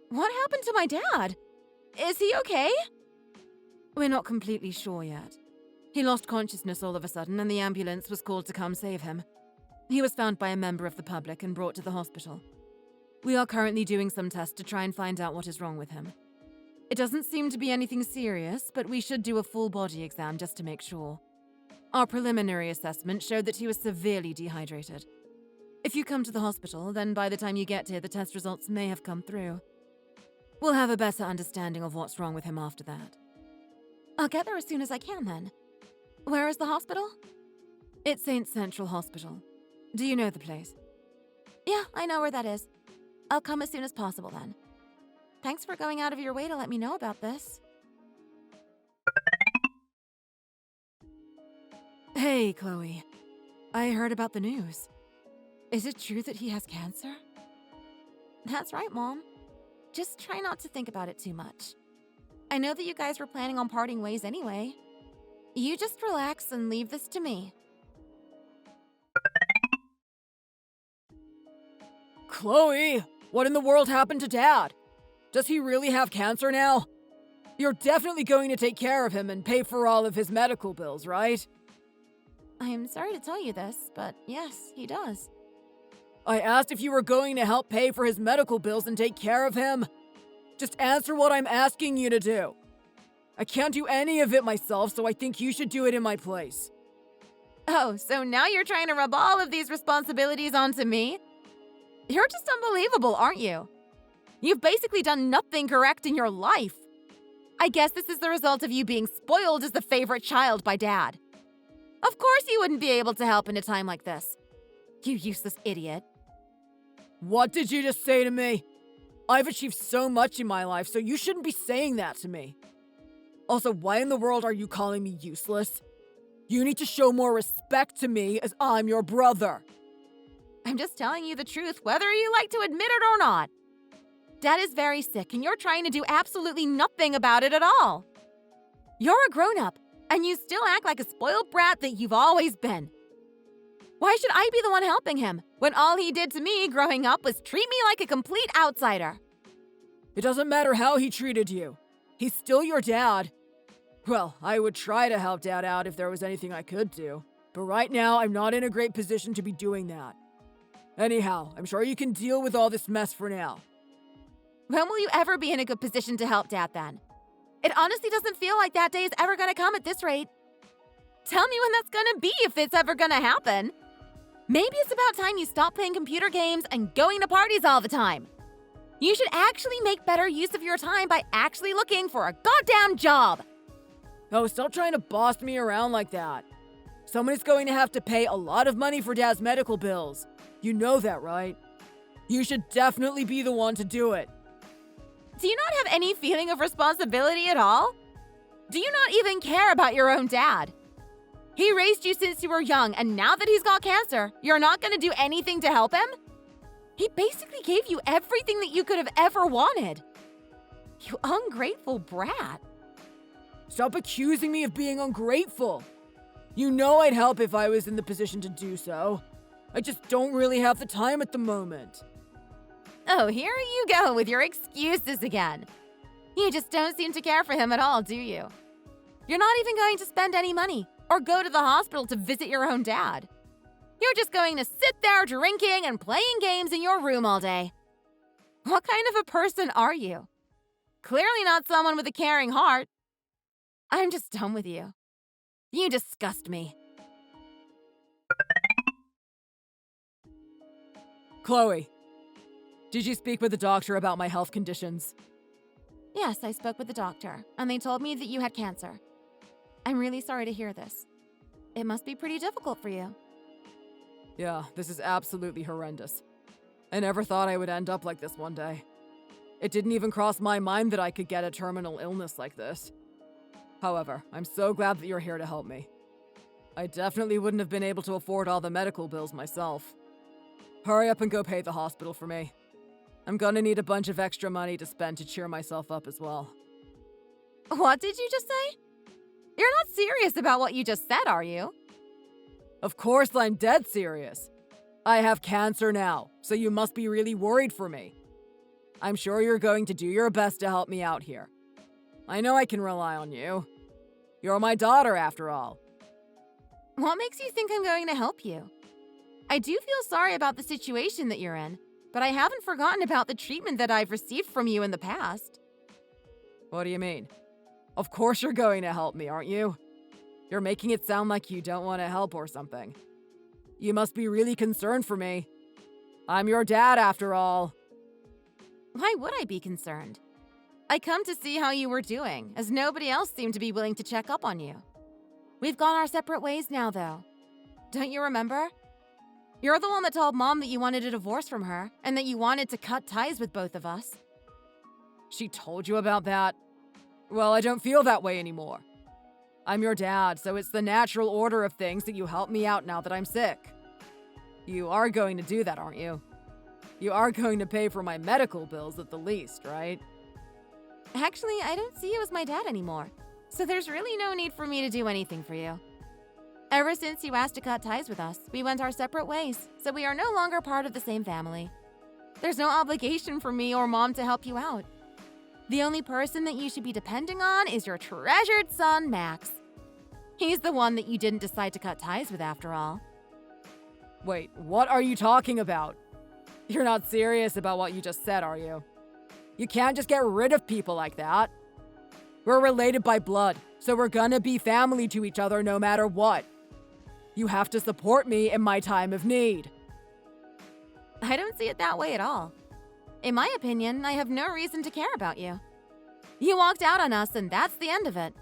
What happened to my dad? Is he okay? We're not completely sure yet. He lost consciousness all of a sudden, and the ambulance was called to come save him. He was found by a member of the public and brought to the hospital. We are currently doing some tests to try and find out what is wrong with him. It doesn't seem to be anything serious, but we should do a full body exam just to make sure. Our preliminary assessment showed that he was severely dehydrated. If you come to the hospital, then by the time you get here, the test results may have come through. We'll have a better understanding of what's wrong with him after that. I'll get there as soon as I can then. Where is the hospital? It's St. Central Hospital. Do you know the place? Yeah, I know where that is. I'll come as soon as possible then. Thanks for going out of your way to let me know about this. Hey, Chloe. I heard about the news. Is it true that he has cancer? That's right, Mom. Just try not to think about it too much. I know that you guys were planning on parting ways anyway. You just relax and leave this to me. Chloe, what in the world happened to Dad? Does he really have cancer now? You're definitely going to take care of him and pay for all of his medical bills, right? I'm sorry to tell you this, but yes, he does. I asked if you were going to help pay for his medical bills and take care of him. Just answer what I'm asking you to do. I can't do any of it myself, so I think you should do it in my place. Oh, so now you're trying to rub all of these responsibilities onto me? You're just unbelievable, aren't you? You've basically done nothing correct in your life. I guess this is the result of you being spoiled as the favorite child by Dad. Of course you wouldn't be able to help in a time like this. You useless idiot. What did you just say to me? I've achieved so much in my life, so you shouldn't be saying that to me. Also, why in the world are you calling me useless? You need to show more respect to me as I'm your brother. I'm just telling you the truth, whether you like to admit it or not. Dad is very sick, and you're trying to do absolutely nothing about it at all. You're a grown-up, and you still act like a spoiled brat that you've always been. Why should I be the one helping him, when all he did to me growing up was treat me like a complete outsider? It doesn't matter how he treated you. He's still your dad. Well, I would try to help Dad out if there was anything I could do. But right now, I'm not in a great position to be doing that. Anyhow, I'm sure you can deal with all this mess for now. When will you ever be in a good position to help Dad then? It honestly doesn't feel like that day is ever gonna come at this rate. Tell me when that's gonna be if it's ever gonna happen. Maybe it's about time you stop playing computer games and going to parties all the time. You should actually make better use of your time by actually looking for a goddamn job. Oh, stop trying to boss me around like that. Someone is going to have to pay a lot of money for Dad's medical bills. You know that, right? You should definitely be the one to do it. Do you not have any feeling of responsibility at all? Do you not even care about your own dad? He raised you since you were young, and now that he's got cancer, you're not going to do anything to help him? He basically gave you everything that you could have ever wanted. You ungrateful brat. Stop accusing me of being ungrateful. You know I'd help if I was in the position to do so. I just don't really have the time at the moment. Oh, here you go with your excuses again. You just don't seem to care for him at all, do you? You're not even going to spend any money or go to the hospital to visit your own dad. You're just going to sit there drinking and playing games in your room all day. What kind of a person are you? Clearly not someone with a caring heart. I'm just done with you. You disgust me. Chloe, did you speak with the doctor about my health conditions? Yes, I spoke with the doctor, and they told me that you had cancer. I'm really sorry to hear this. It must be pretty difficult for you. Yeah, this is absolutely horrendous. I never thought I would end up like this one day. It didn't even cross my mind that I could get a terminal illness like this. However, I'm so glad that you're here to help me. I definitely wouldn't have been able to afford all the medical bills myself. Hurry up and go pay the hospital for me. I'm gonna need a bunch of extra money to spend to cheer myself up as well. What did you just say? You're not serious about what you just said, are you? Of course I'm dead serious. I have cancer now, so you must be really worried for me. I'm sure you're going to do your best to help me out here. I know I can rely on you. You're my daughter, after all. What makes you think I'm going to help you? I do feel sorry about the situation that you're in, but I haven't forgotten about the treatment that I've received from you in the past. What do you mean? Of course you're going to help me, aren't you? You're making it sound like you don't want to help or something. You must be really concerned for me. I'm your dad, after all. Why would I be concerned? I come to see how you were doing, as nobody else seemed to be willing to check up on you. We've gone our separate ways now, though. Don't you remember? You're the one that told Mom that you wanted a divorce from her, and that you wanted to cut ties with both of us. She told you about that? Well, I don't feel that way anymore. I'm your dad, so it's the natural order of things that you help me out now that I'm sick. You are going to do that, aren't you? You are going to pay for my medical bills at the least, right? Actually, I don't see you as my dad anymore, so there's really no need for me to do anything for you. Ever since you asked to cut ties with us, we went our separate ways, so we are no longer part of the same family. There's no obligation for me or Mom to help you out. The only person that you should be depending on is your treasured son, Max. He's the one that you didn't decide to cut ties with after all. Wait, what are you talking about? You're not serious about what you just said, are you? You can't just get rid of people like that. We're related by blood, so we're gonna be family to each other no matter what. You have to support me in my time of need. I don't see it that way at all. In my opinion, I have no reason to care about you. You walked out on us, and that's the end of it.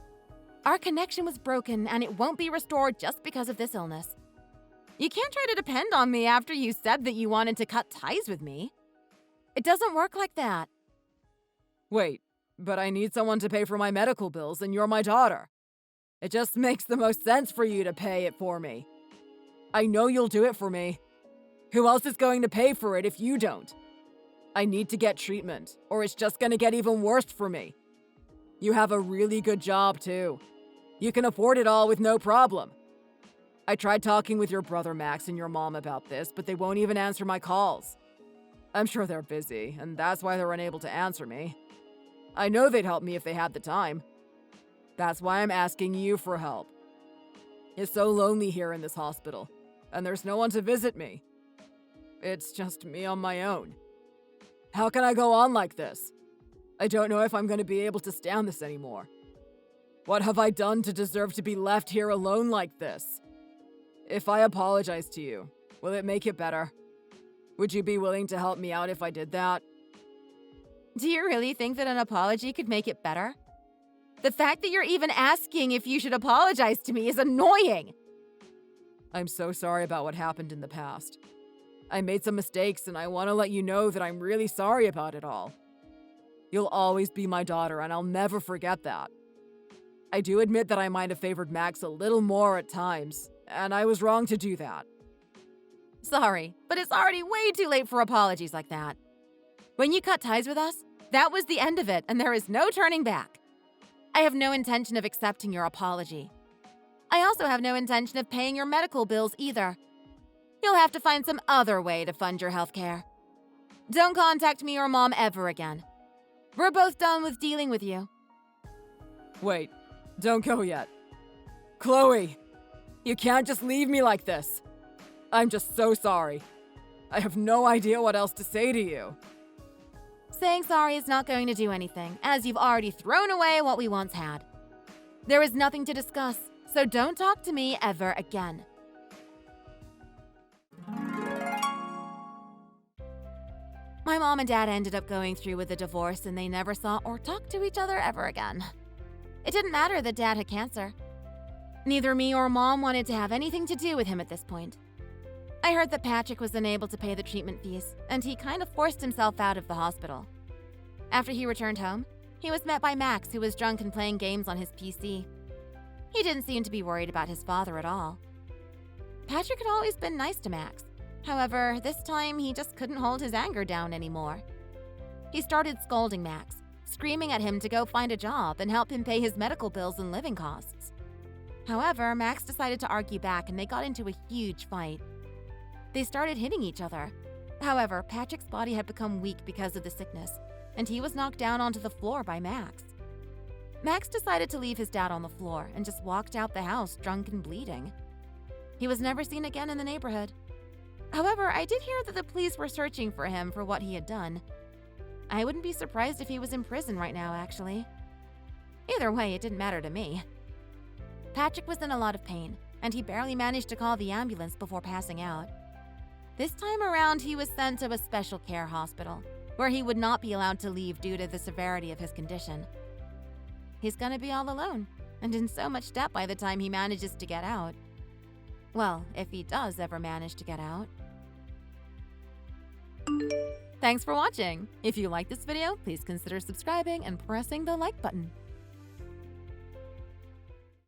Our connection was broken, and it won't be restored just because of this illness. You can't try to depend on me after you said that you wanted to cut ties with me. It doesn't work like that. Wait, but I need someone to pay for my medical bills, and you're my daughter. It just makes the most sense for you to pay it for me. I know you'll do it for me. Who else is going to pay for it if you don't? I need to get treatment, or it's just gonna get even worse for me. You have a really good job, too. You can afford it all with no problem. I tried talking with your brother Max and your mom about this, but they won't even answer my calls. I'm sure they're busy, and that's why they're unable to answer me. I know they'd help me if they had the time. That's why I'm asking you for help. It's so lonely here in this hospital, and there's no one to visit me. It's just me on my own. How can I go on like this? I don't know if I'm going to be able to stand this anymore. What have I done to deserve to be left here alone like this? If I apologize to you, will it make it better? Would you be willing to help me out if I did that? Do you really think that an apology could make it better? The fact that you're even asking if you should apologize to me is annoying. I'm so sorry about what happened in the past. I made some mistakes, and I want to let you know that I'm really sorry about it all. You'll always be my daughter, and I'll never forget that. I do admit that I might have favored Max a little more at times, and I was wrong to do that. Sorry, but it's already way too late for apologies like that. When you cut ties with us, that was the end of it, and there is no turning back. I have no intention of accepting your apology. I also have no intention of paying your medical bills either. You'll have to find some other way to fund your healthcare. Don't contact me or Mom ever again. We're both done with dealing with you. Wait, don't go yet. Chloe, you can't just leave me like this. I'm just so sorry. I have no idea what else to say to you. Saying sorry is not going to do anything, as you've already thrown away what we once had. There is nothing to discuss, so don't talk to me ever again. My mom and dad ended up going through with the divorce, and they never saw or talked to each other ever again. It didn't matter that Dad had cancer. Neither me or Mom wanted to have anything to do with him at this point. I heard that Patrick was unable to pay the treatment fees, and he kind of forced himself out of the hospital. After he returned home, He was met by Max, who was drunk and playing games on his PC. He didn't seem to be worried about his father at all. Patrick had always been nice to Max. However, this time he just couldn't hold his anger down anymore. He started scolding Max, screaming at him to go find a job and help him pay his medical bills and living costs. However, Max decided to argue back and they got into a huge fight. They started hitting each other. However, Patrick's body had become weak because of the sickness, and he was knocked down onto the floor by Max. Max decided to leave his dad on the floor and just walked out the house drunk and bleeding. He was never seen again in the neighborhood. However, I did hear that the police were searching for him for what he had done. I wouldn't be surprised if he was in prison right now, actually. Either way, it didn't matter to me. Patrick was in a lot of pain, and he barely managed to call the ambulance before passing out. This time around, he was sent to a special care hospital, where he would not be allowed to leave due to the severity of his condition. He's gonna be all alone, and in so much debt by the time he manages to get out. Well, if he does ever manage to get out. Thanks for watching! If you liked this video, please consider subscribing and pressing the like button.